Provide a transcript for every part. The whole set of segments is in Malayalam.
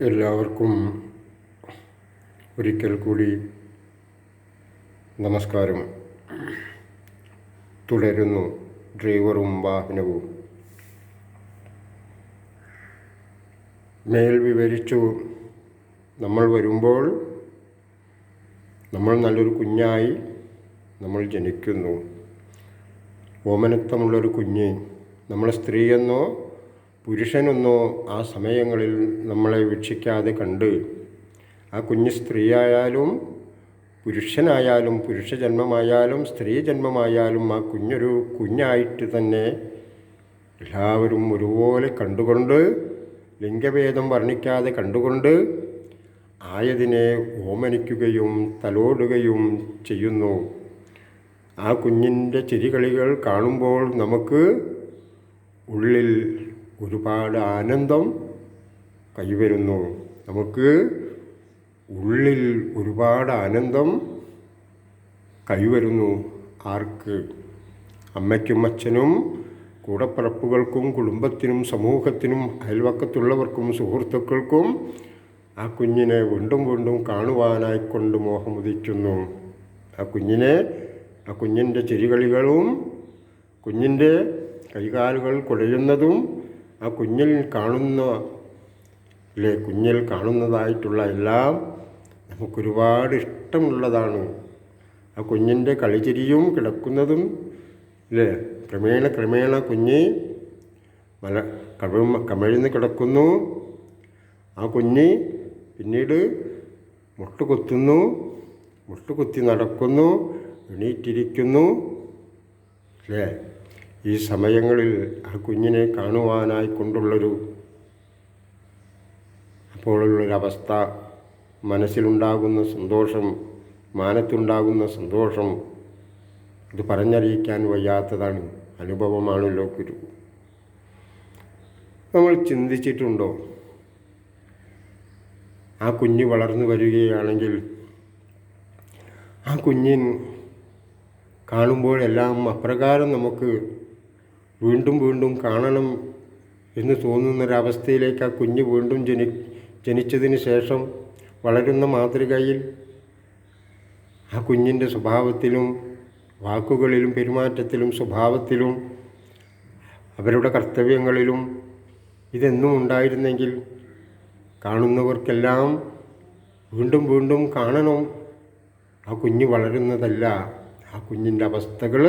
എല്ലാവർക്കും ഒരിക്കൽ കൂടി നമസ്കാരം. തുടരുന്നു ഡ്രൈവറും വാഹനവും. മേൽ വിവരിച്ചു. നമ്മൾ വരുമ്പോൾ നമ്മൾ നല്ലൊരു കുഞ്ഞായി നമ്മൾ ജനിക്കുന്നു. ഓമനത്വമുള്ളൊരു കുഞ്ഞ്. നമ്മൾ സ്ത്രീയെന്നോ പുരുഷനെന്നോ ആ സമയങ്ങളിൽ നമ്മളെ വീക്ഷിക്കാതെ കണ്ട് ആ കുഞ്ഞ് സ്ത്രീയായാലും പുരുഷനായാലും പുരുഷജന്മമായാലും സ്ത്രീ ജന്മമായാലും ആ കുഞ്ഞൊരു കുഞ്ഞായിട്ട് തന്നെ എല്ലാവരും ഒരുപോലെ കണ്ടുകൊണ്ട് ലിംഗഭേദം വർണ്ണിക്കാതെ കണ്ടുകൊണ്ട് ആയതിനെ ഓമനിക്കുകയും തലോടുകയും ചെയ്യുന്നു. ആ കുഞ്ഞിൻ്റെ ചിരികളികൾ കാണുമ്പോൾ നമുക്ക് ഉള്ളിൽ ഒരുപാട് ആനന്ദം കൈവരുന്നു. നമുക്ക് ഉള്ളിൽ ഒരുപാട് ആനന്ദം കൈവരുന്നു. ആർക്ക്? അമ്മയ്ക്കും അച്ഛനും കൂടപ്പിറപ്പുകൾക്കും കുടുംബത്തിനും സമൂഹത്തിനും അയൽവക്കത്തുള്ളവർക്കും സുഹൃത്തുക്കൾക്കും ആ കുഞ്ഞിനെ വീണ്ടും വീണ്ടും കാണുവാനായിക്കൊണ്ട് മോഹമുദിക്കുന്നു. ആ കുഞ്ഞിൻ്റെ ചിരികളികളും കുഞ്ഞിൻ്റെ കൈകാലുകൾ കുഴയുന്നതും ആ കുഞ്ഞിൽ കാണുന്നതായിട്ടുള്ള എല്ലാം നമുക്കൊരുപാട് ഇഷ്ടമുള്ളതാണ്. ആ കുഞ്ഞിൻ്റെ കളിചിരിയും കിടക്കുന്നതും ക്രമേണ കുഞ്ഞ് കമിഴ്ന്ന് കിടക്കുന്നു. ആ കുഞ്ഞ് പിന്നീട് മുട്ടുകുത്തി നടക്കുന്നു, എണീറ്റിരിക്കുന്നു. ഈ സമയങ്ങളിൽ ആ കുഞ്ഞിനെ കാണുവാനായി കൊണ്ടുള്ളൊരു അപ്പോഴുള്ളൊരവസ്ഥ, മനസ്സിലുണ്ടാകുന്ന സന്തോഷം, മാനത്തുണ്ടാകുന്ന സന്തോഷം, ഇത് പറഞ്ഞറിയിക്കാൻ വയ്യാത്തതാണ്. അനുഭവമാണല്ലോ ഗുരു. നമ്മൾ ചിന്തിച്ചിട്ടുണ്ടോ? ആ കുഞ്ഞ് വളർന്നു വരികയാണെങ്കിൽ ആ കുഞ്ഞിന് കാണുമ്പോഴെല്ലാം അപ്രകാരം നമുക്ക് വീണ്ടും വീണ്ടും കാണണം എന്ന് തോന്നുന്നൊരവസ്ഥയിലേക്ക് ആ കുഞ്ഞ് വീണ്ടും ജനിച്ചതിന് ശേഷം വളരുന്ന മാതൃകയിൽ ആ കുഞ്ഞിൻ്റെ സ്വഭാവത്തിലും വാക്കുകളിലും പെരുമാറ്റത്തിലും സ്വഭാവത്തിലും അവരുടെ കർത്തവ്യങ്ങളിലും ഇതെന്നും ഉണ്ടായിരുന്നെങ്കിൽ കാണുന്നവർക്കെല്ലാം വീണ്ടും വീണ്ടും കാണണം. ആ കുഞ്ഞ് വളരുന്നതല്ല, ആ കുഞ്ഞിൻ്റെ അവസ്ഥകൾ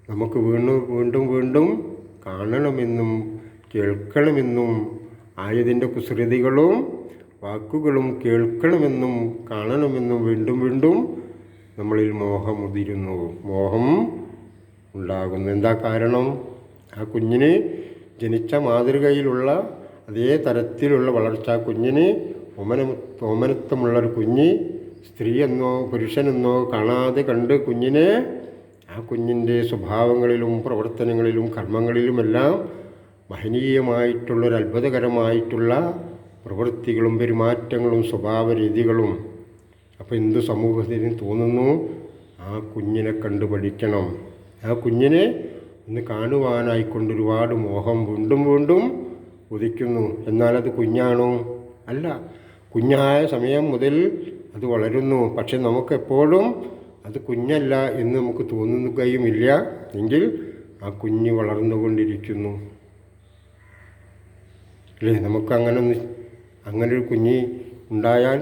നമുക്ക് വീണ്ടും വീണ്ടും കാണണമെന്നും കേൾക്കണമെന്നും ആയതിൻ്റെ കുസൃതികളും വാക്കുകളും കേൾക്കണമെന്നും കാണണമെന്നും വീണ്ടും വീണ്ടും നമ്മളിൽ മോഹമുതിരുന്നു, മോഹം ഉണ്ടാകുന്നു. എന്താ കാരണം? ആ കുഞ്ഞിന് ജനിച്ച മാതൃകയിലുള്ള അതേ തരത്തിലുള്ള വളർച്ച. ആ കുഞ്ഞിന് ഓമനത്വമുള്ളൊരു കുഞ്ഞ് സ്ത്രീയെന്നോ പുരുഷനെന്നോ കാണാതെ കണ്ട് കുഞ്ഞിനെ ആ കുഞ്ഞിൻ്റെ സ്വഭാവങ്ങളിലും പ്രവർത്തനങ്ങളിലും കർമ്മങ്ങളിലുമെല്ലാം മഹനീയമായിട്ടുള്ളൊരു അത്ഭുതകരമായിട്ടുള്ള പ്രവൃത്തികളും പെരുമാറ്റങ്ങളും സ്വഭാവ രീതികളും. അപ്പോൾ എന്തു സമൂഹത്തിന് തോന്നുന്നു? ആ കുഞ്ഞിനെ കണ്ടു പഠിക്കണം. ആ കുഞ്ഞിനെ ഒന്ന് കാണുവാനായിക്കൊണ്ട് ഒരുപാട് മോഹം വീണ്ടും വീണ്ടും ഉദിക്കുന്നു. എന്നാൽ അത് കുഞ്ഞാണോ? അല്ല. കുഞ്ഞായ സമയം മുതൽ അത് വളരുന്നു. പക്ഷെ നമുക്കെപ്പോഴും അത് കുഞ്ഞല്ല എന്ന് നമുക്ക് തോന്നുകയുമില്ല. എങ്കിൽ ആ കുഞ്ഞ് വളർന്നുകൊണ്ടിരിക്കുന്നു. നമുക്ക് അങ്ങനൊരു കുഞ്ഞ് ഉണ്ടായാൽ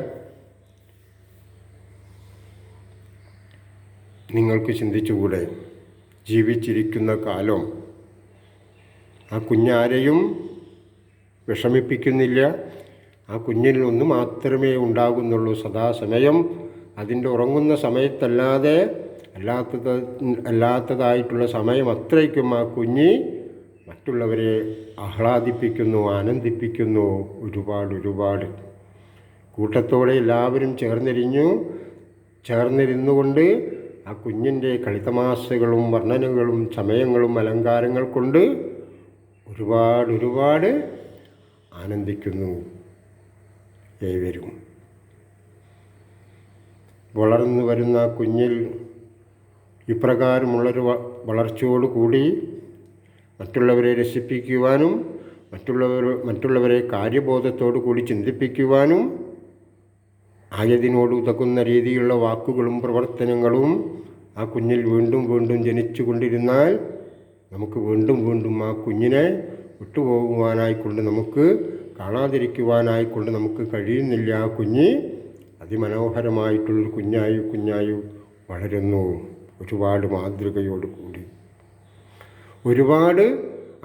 നിങ്ങൾക്ക് ചിന്തിച്ചുകൂടെ? ജീവിച്ചിരിക്കുന്ന കാലം ആ കുഞ്ഞാരെയും വിഷമിപ്പിക്കുന്നില്ല. ആ കുഞ്ഞിൽ ഒന്ന് മാത്രമേ ഉണ്ടാകുന്നുള്ളൂ. സദാസമയം അതിൻ്റെ ഉറങ്ങുന്ന സമയത്തല്ലാതെ അല്ലാത്തതായിട്ടുള്ള സമയം അത്രയ്ക്കും ആ കുഞ്ഞ് മറ്റുള്ളവരെ ആഹ്ലാദിപ്പിക്കുന്നു, ആനന്ദിപ്പിക്കുന്നു. ഒരുപാട് കൂട്ടത്തോടെ എല്ലാവരും ചേർന്നിരുന്നുകൊണ്ട് ആ കുഞ്ഞിൻ്റെ കളിതമാശകളും വർണ്ണനകളും ചമയങ്ങളും അലങ്കാരങ്ങൾ കൊണ്ട് ഒരുപാട് ആനന്ദിക്കുന്നു ഏവരും. വളർന്നു വരുന്ന കുഞ്ഞിൽ ഇപ്രകാരമുള്ളൊരു വളർച്ചയോടുകൂടി മറ്റുള്ളവരെ രസിപ്പിക്കുവാനും മറ്റുള്ളവരെ കാര്യബോധത്തോടു കൂടി ചിന്തിപ്പിക്കുവാനും ആയതിനോട് ഉതകുന്ന രീതിയിലുള്ള വാക്കുകളും പ്രവർത്തനങ്ങളും ആ കുഞ്ഞിൽ വീണ്ടും വീണ്ടും ജനിച്ചു കൊണ്ടിരുന്നാൽ നമുക്ക് വീണ്ടും വീണ്ടും ആ കുഞ്ഞിനെ വിട്ടുപോകുവാനായിക്കൊണ്ട് നമുക്ക് കാണാതിരിക്കുവാനായിക്കൊണ്ട് നമുക്ക് കഴിയുന്നില്ല. ആ കുഞ്ഞ് അതിമനോഹരമായിട്ടുള്ളൊരു കുഞ്ഞായി വളരുന്നു. ഒരുപാട് മാതൃകയോട് കൂടി, ഒരുപാട്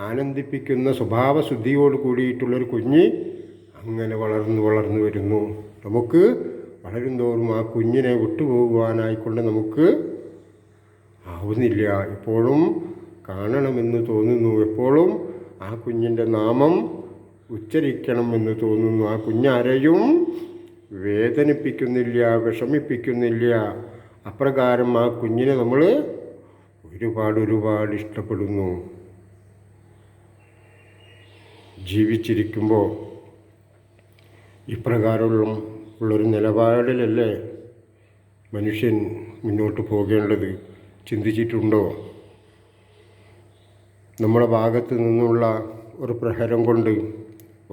ആനന്ദിപ്പിക്കുന്ന സ്വഭാവശുദ്ധിയോട് കൂടിയിട്ടുള്ളൊരു കുഞ്ഞ് അങ്ങനെ വളർന്നു വരുന്നു. നമുക്ക് വളരുന്തോറും ആ കുഞ്ഞിനെ വിട്ടുപോകുവാനായിക്കൊണ്ട് നമുക്ക് ആവുന്നില്ല. എപ്പോഴും കാണണമെന്ന് തോന്നുന്നു, എപ്പോഴും ആ കുഞ്ഞിൻ്റെ നാമം ഉച്ചരിക്കണമെന്ന് തോന്നുന്നു. ആ കുഞ്ഞാരെയും വേദനിപ്പിക്കുന്നില്ല, വിഷമിപ്പിക്കുന്നില്ല. അപ്രകാരം ആ കുഞ്ഞിനെ നമ്മൾ ഒരുപാട് ഇഷ്ടപ്പെടുന്നു. ജീവിച്ചിരിക്കുമ്പോൾ ഇപ്രകാരമുള്ളൊരു നിലപാടിലല്ലേ മനുഷ്യൻ മുന്നോട്ട് പോകേണ്ടത്? ചിന്തിച്ചിട്ടുണ്ടോ? നമ്മുടെ ഭാഗത്ത് നിന്നുള്ള ഒരു പ്രഹരം കൊണ്ട്,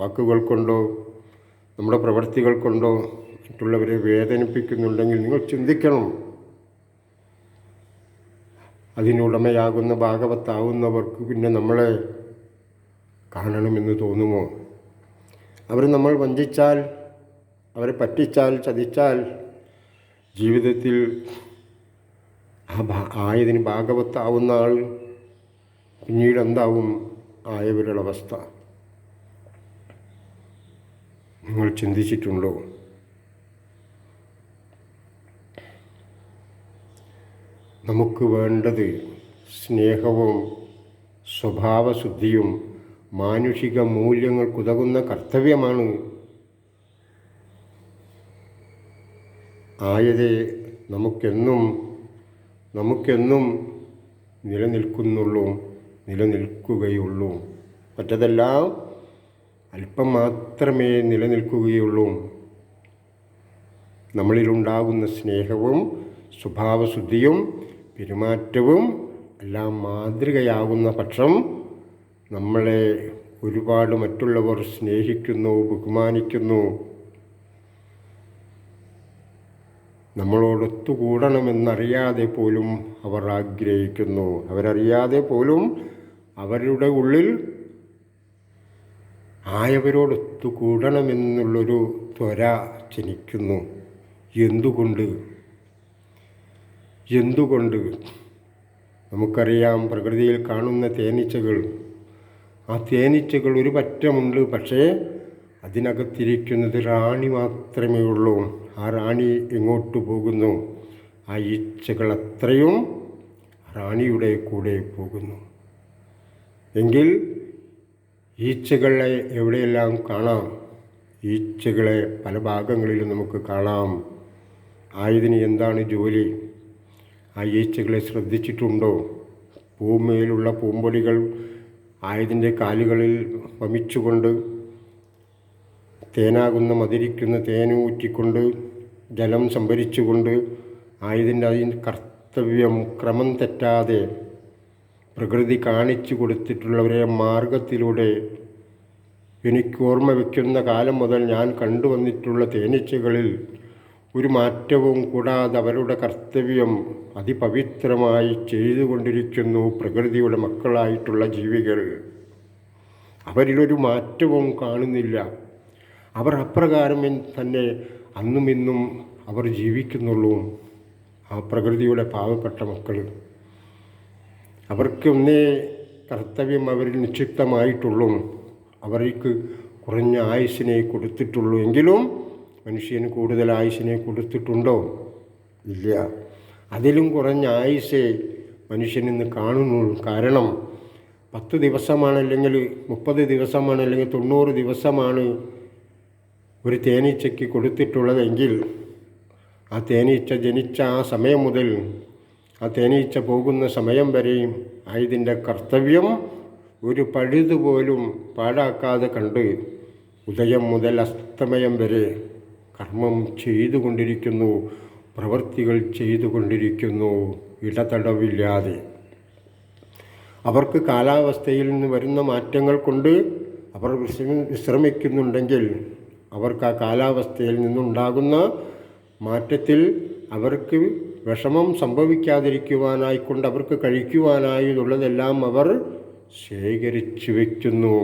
വാക്കുകൾ കൊണ്ടോ നമ്മുടെ പ്രവൃത്തികൾ കൊണ്ടോ മറ്റുള്ളവരെ വേദനിപ്പിക്കുന്നുണ്ടെങ്കിൽ നിങ്ങൾ ചിന്തിക്കണം. അതിനുടമയാകുന്ന ഭാഗവത്താവുന്നവർക്ക് പിന്നെ നമ്മളെ കാണണമെന്ന് തോന്നുമോ? അവർ നമ്മൾ വഞ്ചിച്ചാൽ, അവരെ പറ്റിച്ചാൽ, ചതിച്ചാൽ ജീവിതത്തിൽ ആയതിന് ഭാഗവത്താവുന്ന ആൾ പിന്നീട് എന്താവും ആയവരുടെ അവസ്ഥ? നിങ്ങൾ ചിന്തിച്ചിട്ടുണ്ടോ? നമുക്ക് വേണ്ടത് സ്നേഹവും സ്വഭാവശുദ്ധിയും മാനുഷിക മൂല്യങ്ങൾക്കുതകുന്ന കർത്തവ്യമാണ്. ആയതേ നമുക്കെന്നും നിലനിൽക്കുകയുള്ളൂ. മറ്റതെല്ലാം അല്പം മാത്രമേ നിലനിൽക്കുകയുള്ളൂ. നമ്മളിലുണ്ടാകുന്ന സ്നേഹവും സ്വഭാവശുദ്ധിയും പെരുമാറ്റവും എല്ലാം മാതൃകയാകുന്ന പക്ഷം നമ്മളെ ഒരുപാട് മറ്റുള്ളവർ സ്നേഹിക്കുന്നു, ബഹുമാനിക്കുന്നു. നമ്മളോടൊത്തുകൂടണമെന്നറിയാതെ പോലും അവർ ആഗ്രഹിക്കുന്നു. അവരറിയാതെ പോലും അവരുടെ ഉള്ളിൽ ആയവരോടൊത്തുകൂടണമെന്നുള്ളൊരു ത്വര ജനിക്കുന്നു. എന്തുകൊണ്ട്? നമുക്കറിയാം, പ്രകൃതിയിൽ കാണുന്ന തേനീച്ചകൾ, ആ തേനീച്ചകൾ ഒരു പറ്റമുണ്ട്. പക്ഷേ അതിനകത്തിരിക്കുന്നത് റാണി മാത്രമേ ഉള്ളൂ. ആ റാണി എങ്ങോട്ട് പോകുന്നു? ആ ഈച്ചകൾ അത്രയും റാണിയുടെ കൂടെ പോകുന്നു. എങ്കിൽ ഈച്ചകളെ എവിടെയെല്ലാം കാണാം? ഈച്ചകളെ പല ഭാഗങ്ങളിലും നമുക്ക് കാണാം. ആയതിന് എന്താണ് ജോലി? ആ ഈച്ചകളെ ശ്രദ്ധിച്ചിട്ടുണ്ടോ? പൂമേലുള്ള പൂമ്പൊടികൾ ആയതിൻ്റെ കാലുകളിൽ വമിച്ചുകൊണ്ട് തേനാകുന്ന മതിരിക്കുന്ന തേനൂറ്റിക്കൊണ്ട് ജലം സംഭരിച്ചുകൊണ്ട് അതിൻ്റെ കർത്തവ്യം ക്രമം തെറ്റാതെ പ്രകൃതി കാണിച്ചു കൊടുത്തിട്ടുള്ളവരെ മാർഗത്തിലൂടെ എനിക്കോർമ്മ വയ്ക്കുന്ന കാലം മുതൽ ഞാൻ കണ്ടുവന്നിട്ടുള്ള തേനീച്ചകളിൽ ഒരു മാറ്റവും കൂടാതെ അവരുടെ കർത്തവ്യം അതിപവിത്രമായി ചെയ്തുകൊണ്ടിരിക്കുന്നു പ്രകൃതിയുടെ മക്കളായിട്ടുള്ള ജീവികൾ. അവരിലൊരു മാറ്റവും കാണുന്നില്ല. അവർ അപ്രകാരം തന്നെ അന്നും ഇന്നും അവർ ജീവിക്കുന്നുള്ളൂ. ആ പ്രകൃതിയുടെ പാവപ്പെട്ട മക്കൾ, അവർക്ക് ഒന്നേ കർത്തവ്യം അവരിൽ നിക്ഷിപ്തമായിട്ടുള്ളൂ. അവർക്ക് കുറഞ്ഞ ആയുസ്സിനെ കൊടുത്തിട്ടുള്ളൂ. എങ്കിലും മനുഷ്യന് കൂടുതൽ ആയുസ്സിനെ കൊടുത്തിട്ടുണ്ടോ? ഇല്ല. അതിലും കുറഞ്ഞ ആയുസ്സേ മനുഷ്യനിന്ന് കാണുന്നുള്ളൂ. കാരണം 10 ദിവസമാണ്, അല്ലെങ്കിൽ 30 ദിവസമാണ്, അല്ലെങ്കിൽ 90 ദിവസമാണ് ഒരു തേനീച്ചയ്ക്ക് കൊടുത്തിട്ടുള്ളതെങ്കിൽ ആ തേനീച്ച ജനിച്ച ആ സമയം മുതൽ ആ തേനീച്ച പോകുന്ന സമയം വരെയും ആയതിൻ്റെ കർത്തവ്യം ഒരു പഴുതുപോലും പാഴാക്കാതെ കണ്ട് ഉദയം മുതൽ അസ്തമയം വരെ കർമ്മം ചെയ്തുകൊണ്ടിരിക്കുന്നു, പ്രവൃത്തികൾ ചെയ്തുകൊണ്ടിരിക്കുന്നു, ഇടതടവില്ലാതെ. അവർക്ക് കാലാവസ്ഥയിൽ നിന്ന് വരുന്ന മാറ്റങ്ങൾ കൊണ്ട് അവർ വിശ്രമിക്കുന്നുണ്ടെങ്കിൽ അവർക്ക് ആ കാലാവസ്ഥയിൽ നിന്നുണ്ടാകുന്ന മാറ്റത്തിൽ അവർക്ക് വിഷമം സംഭവിക്കാതിരിക്കുവാനായിക്കൊണ്ട് അവർക്ക് കഴിക്കുവാനായുള്ളതെല്ലാം അവർ ശേഖരിച്ചു വയ്ക്കുന്നു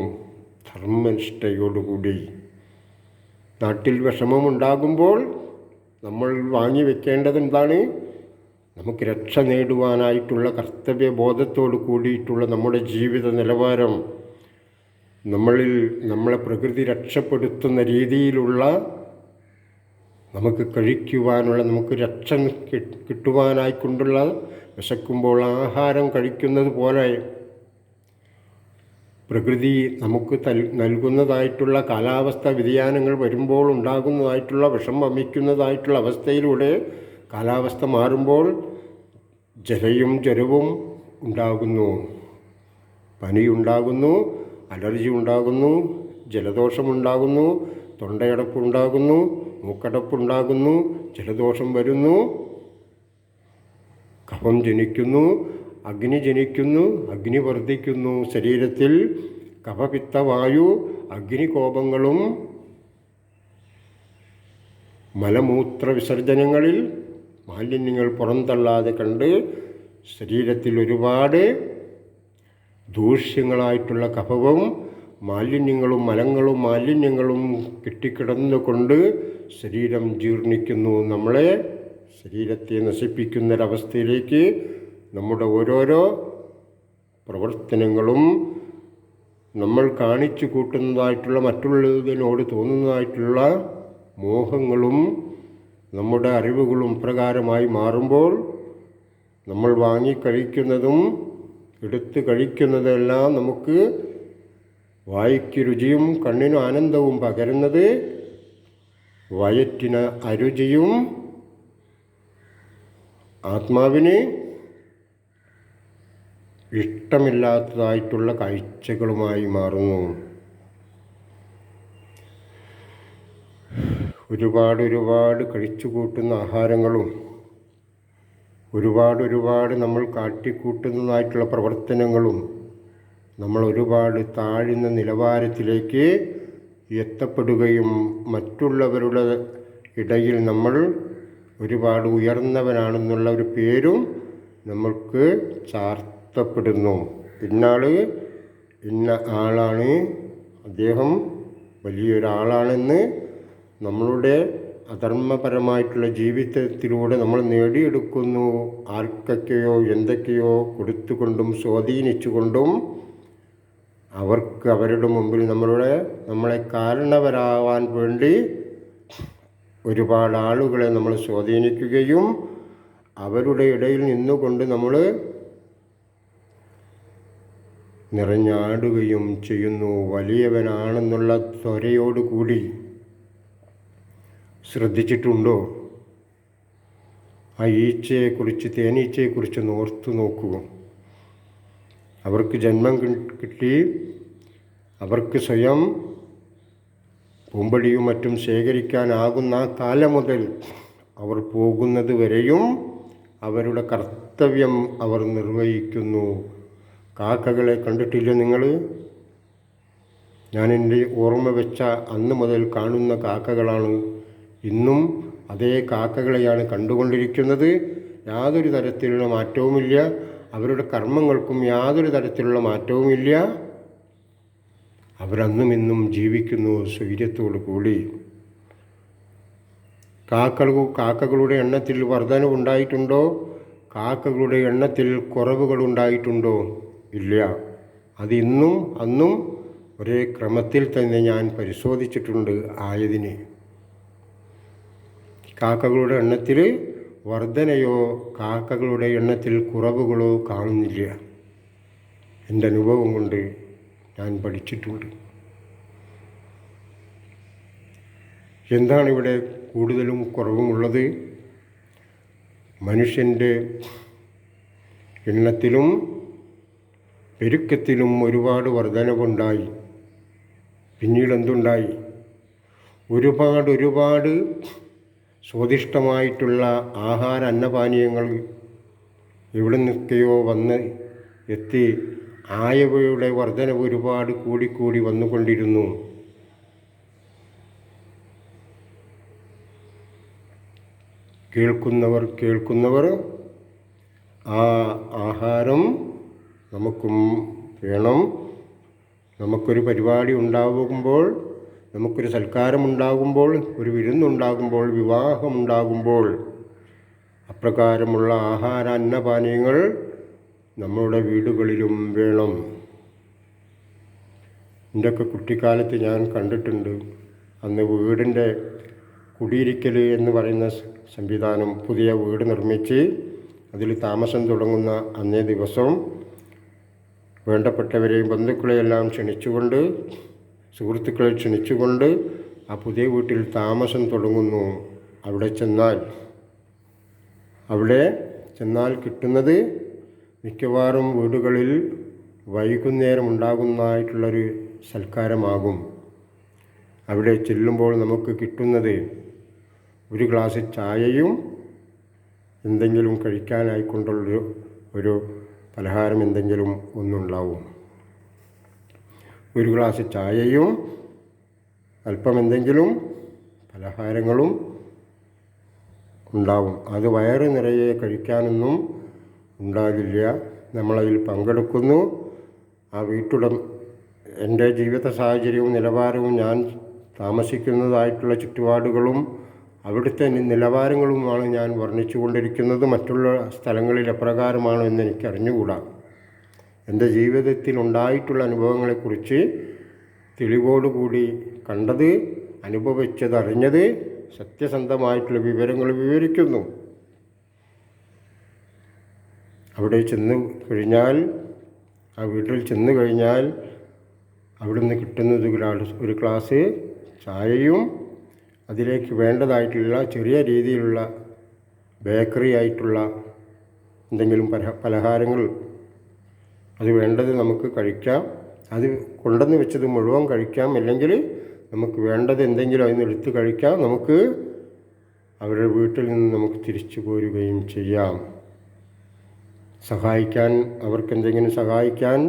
ധർമ്മനിഷ്ഠയോടുകൂടി. നാട്ടിൽ വിഷമമുണ്ടാകുമ്പോൾ നമ്മൾ വാങ്ങി വെക്കേണ്ടത് എന്താണ്? നമുക്ക് രക്ഷ നേടുവാനായിട്ടുള്ള കർത്തവ്യബോധത്തോട് കൂടിയിട്ടുള്ള നമ്മുടെ ജീവിത നിലവാരം, നമ്മളെ പ്രകൃതി രക്ഷപ്പെടുത്തുന്ന രീതിയിലുള്ള നമുക്ക് കഴിക്കുവാനുള്ള, നമുക്ക് രക്ഷ കിട്ടുവാനായിക്കൊണ്ടുള്ള, വിശക്കുമ്പോൾ ആഹാരം കഴിക്കുന്നത് പോലെ പ്രകൃതി നമുക്ക് നൽകുന്നതായിട്ടുള്ള കാലാവസ്ഥ വ്യതിയാനങ്ങൾ വരുമ്പോൾ ഉണ്ടാകുന്നതായിട്ടുള്ള വിഷം വമിക്കുന്നതായിട്ടുള്ള അവസ്ഥയിലൂടെ കാലാവസ്ഥ മാറുമ്പോൾ ജലയും ജ്വരവും ഉണ്ടാകുന്നു, പനിയുണ്ടാകുന്നു, അലർജി ഉണ്ടാകുന്നു, ജലദോഷമുണ്ടാകുന്നു, തൊണ്ടയടപ്പുണ്ടാകുന്നു, മൂക്കടപ്പുണ്ടാകുന്നു, ജലദോഷം വരുന്നു, കഫം ജനിക്കുന്നു, അഗ്നി ജനിക്കുന്നു, അഗ്നി വർദ്ധിക്കുന്നു. ശരീരത്തിൽ കഫപിത്തവായു അഗ്നികോപങ്ങളും മലമൂത്ര വിസർജനങ്ങളിൽ മാലിന്യങ്ങൾ പുറന്തള്ളാതെ കണ്ട് ശരീരത്തിൽ ഒരുപാട് ദൂഷ്യങ്ങളായിട്ടുള്ള കഫവും മാലിന്യങ്ങളും മാലിന്യങ്ങളും കെട്ടിക്കിടന്നുകൊണ്ട് ശരീരം ജീർണിക്കുന്നു. നമ്മളെ ശരീരത്തെ നശിപ്പിക്കുന്നൊരവസ്ഥയിലേക്ക് നമ്മുടെ ഓരോരോ പ്രവർത്തനങ്ങളും നമ്മൾ കാണിച്ചു കൂട്ടുന്നതായിട്ടുള്ള, മറ്റുള്ളതിനോട് തോന്നുന്നതായിട്ടുള്ള മോഹങ്ങളും നമ്മുടെ അറിവുകളും പ്രകാരമായി മാറുമ്പോൾ നമ്മൾ വാങ്ങിക്കഴിക്കുന്നതും എടുത്ത് കഴിക്കുന്നതെല്ലാം നമുക്ക് വായ്ക്ക് രുചിയും കണ്ണിന് ആനന്ദവും പകരുന്നത് വയറ്റിന് അരുചിയും ആത്മാവിന് ഇഷ്ടമില്ലാത്തതായിട്ടുള്ള കാഴ്ചകളുമായി മാറുന്നു. ഒരുപാട് കഴിച്ചു കൂട്ടുന്ന ആഹാരങ്ങളും ഒരുപാട് നമ്മൾ കാട്ടിക്കൂട്ടുന്നതായിട്ടുള്ള പ്രവർത്തനങ്ങളും നമ്മൾ ഒരുപാട് താഴ്ന്ന നിലവാരത്തിലേക്ക് എത്തപ്പെടുകയും മറ്റുള്ളവരുടെ ഇടയിൽ നമ്മൾ ഒരുപാട് ഉയർന്നവനാണെന്നുള്ള ഒരു പേരും നമ്മൾക്ക് ചാർത്തപ്പെടുന്നു. ഇന്നാൾ ഇന്ന ആളാണ്, അദ്ദേഹം വലിയൊരാളാണെന്ന് നമ്മളുടെ അധർമ്മപരമായിട്ടുള്ള ജീവിതത്തിലൂടെ നമ്മൾ നേടിയെടുക്കുന്നു. ആർക്കൊക്കെയോ എന്തൊക്കെയോ കൊടുത്തുകൊണ്ടും സ്വാധീനിച്ചുകൊണ്ടും അവർക്ക് അവരുടെ മുമ്പിൽ നമ്മളെ കാരണവരാവാൻ വേണ്ടി ഒരുപാട് ആളുകളെ നമ്മൾ സ്വാധീനിക്കുകയും അവരുടെ ഇടയിൽ നിന്നുകൊണ്ട് നമ്മൾ നിറഞ്ഞാടുകയും ചെയ്യുന്നു. വലിയവനാണെന്നുള്ള ത്വരയോടുകൂടി. ശ്രദ്ധിച്ചിട്ടുണ്ടോ? ആ ഈച്ചയെക്കുറിച്ച്, തേനീച്ചയെക്കുറിച്ച് ഓർത്തു നോക്കുക. അവർക്ക് ജന്മം കിട്ടി, അവർക്ക് സ്വയം പൂമ്പടിയും മറ്റും ശേഖരിക്കാനാകുന്ന ആ കാലം മുതൽ അവർ പോകുന്നത് വരെയും അവരുടെ കർത്തവ്യം അവർ നിർവഹിക്കുന്നു. കാക്കകളെ കണ്ടിട്ടില്ല നിങ്ങൾ? ഞാനെൻ്റെ ഓർമ്മ വെച്ച അന്ന് മുതൽ കാണുന്ന കാക്കകളാണ്. ഇന്നും അതേ കാക്കകളെയാണ് കണ്ടുകൊണ്ടിരിക്കുന്നത്. യാതൊരു തരത്തിലുള്ള മാറ്റവുമില്ല. അവരുടെ കർമ്മങ്ങൾക്കും യാതൊരു തരത്തിലുള്ള മാറ്റവുമില്ല. അവരന്നും ഇന്നും ജീവിക്കുന്നു സ്വൈര്യത്തോടു കൂടി. കാക്കകളുടെ എണ്ണത്തിൽ വർധനവുണ്ടായിട്ടുണ്ടോ? കാക്കകളുടെ എണ്ണത്തിൽ കുറവുകളുണ്ടായിട്ടുണ്ടോ? ഇല്ല. അത് ഇന്നും അന്നും ഒരേ ക്രമത്തിൽ തന്നെ ഞാൻ പരിശോധിച്ചിട്ടുണ്ട്. ആയതിന് കാക്കകളുടെ എണ്ണത്തിൽ വർധനയോ കാക്കകളുടെ എണ്ണത്തിൽ കുറവുകളോ കാണുന്നില്ല. എൻ്റെ അനുഭവം കൊണ്ട് ഞാൻ പഠിച്ചിട്ടുണ്ട്. എന്താണ് ഇവിടെ കൂടുതലും കുറവുമുള്ളത്? മനുഷ്യൻ്റെ എണ്ണത്തിലും പെരുക്കത്തിലും ഒരുപാട് വർധനവുണ്ടായി. പിന്നീട് എന്തുണ്ടായി? ഒരുപാട് സ്വാദിഷ്ടമായിട്ടുള്ള ആഹാര അന്നപാനീയങ്ങൾ എവിടെ നിന്നൊക്കെയോ വന്ന് എത്തി ആയവയുടെ വർധനവ് ഒരുപാട് കൂടിക്കൂടി വന്നുകൊണ്ടിരുന്നു. കേൾക്കുന്നവർ ആ ആഹാരം നമുക്കും വേണം. നമുക്കൊരു പരിപാടി ഉണ്ടാകുമ്പോൾ, നമുക്കൊരു സൽക്കാരമുണ്ടാകുമ്പോൾ, ഒരു വിരുന്നുണ്ടാകുമ്പോൾ, വിവാഹമുണ്ടാകുമ്പോൾ അപ്രകാരമുള്ള ആഹാര അന്നപാനീയങ്ങൾ നമ്മളുടെ വീടുകളിലും വേണം. എൻ്റെയൊക്കെ കുട്ടിക്കാലത്ത് ഞാൻ കണ്ടിട്ടുണ്ട്. അന്ന് വീടിൻ്റെ കുടിയിരിക്കൽ എന്ന് പറയുന്ന സംവിധാനം, പുതിയ വീട് നിർമ്മിച്ച് അതിൽ താമസം തുടങ്ങുന്ന അന്നേ ദിവസം വേണ്ടപ്പെട്ടവരെയും ബന്ധുക്കളെയെല്ലാം ക്ഷണിച്ചുകൊണ്ട്, സുഹൃത്തുക്കളെ ക്ഷണിച്ചുകൊണ്ട് ആ പുതിയ വീട്ടിൽ താമസം തുടങ്ങുന്നു. അവിടെ ചെന്നാൽ കിട്ടുന്നത് മിക്കവാറും വീടുകളിൽ വൈകുന്നേരം ഉണ്ടാകുന്നതായിട്ടുള്ളൊരു സൽക്കാരമാകും. അവിടെ ചെല്ലുമ്പോൾ നമുക്ക് കിട്ടുന്നത് ഒരു ഗ്ലാസ് ചായയും എന്തെങ്കിലും കഴിക്കാനായിക്കൊണ്ടുള്ളൊരു ഒരു പലഹാരം എന്തെങ്കിലും ഒന്നുണ്ടാവും. ഒരു ഗ്ലാസ് ചായയും അല്പം എന്തെങ്കിലും പലഹാരങ്ങളും ഉണ്ടാവും. അത് വയറ് നിറയെ കഴിക്കാനൊന്നും ഉണ്ടാകില്ല. നമ്മളതിൽ പങ്കെടുക്കുന്നു. ആ എൻ്റെ ജീവിത സാഹചര്യവും നിലവാരവും, ഞാൻ താമസിക്കുന്നതായിട്ടുള്ള ചുറ്റുപാടുകളും അവിടുത്തെ നിലവാരങ്ങളുമാണ് ഞാൻ വർണ്ണിച്ചു കൊണ്ടിരിക്കുന്നത്. മറ്റുള്ള സ്ഥലങ്ങളിൽ എപ്രകാരമാണോ എന്ന് എനിക്ക് അറിഞ്ഞുകൂടാ. എൻ്റെ ജീവിതത്തിൽ ഉണ്ടായിട്ടുള്ള അനുഭവങ്ങളെക്കുറിച്ച് തെളിവോടുകൂടി കണ്ടത്, അനുഭവിച്ചത്, അറിഞ്ഞത്, സത്യസന്ധമായിട്ടുള്ള വിവരങ്ങൾ വിവരിക്കുന്നു. അവിടെ ചെന്ന് കഴിഞ്ഞാൽ, ആ വീട്ടിൽ ചെന്ന് കഴിഞ്ഞാൽ അവിടുന്ന് കിട്ടുന്നത് ഒരു ഗ്ലാസ് ചായയും അതിലേക്ക് വേണ്ടതായിട്ടുള്ള ചെറിയ രീതിയിലുള്ള ബേക്കറി ആയിട്ടുള്ള എന്തെങ്കിലും പലഹാരങ്ങൾ, അത് വേണ്ടത് നമുക്ക് കഴിക്കാം. അത് കൊണ്ടുവന്ന് വെച്ചത് മുഴുവൻ കഴിക്കാം. അല്ലെങ്കിൽ നമുക്ക് വേണ്ടത് എന്തെങ്കിലും അതിന് എടുത്ത് കഴിക്കാം. നമുക്ക് അവരുടെ വീട്ടിൽ നിന്ന് നമുക്ക് തിരിച്ചു പോരുകയും ചെയ്യാം. അവർക്കെന്തെങ്കിലും സഹായിക്കാൻ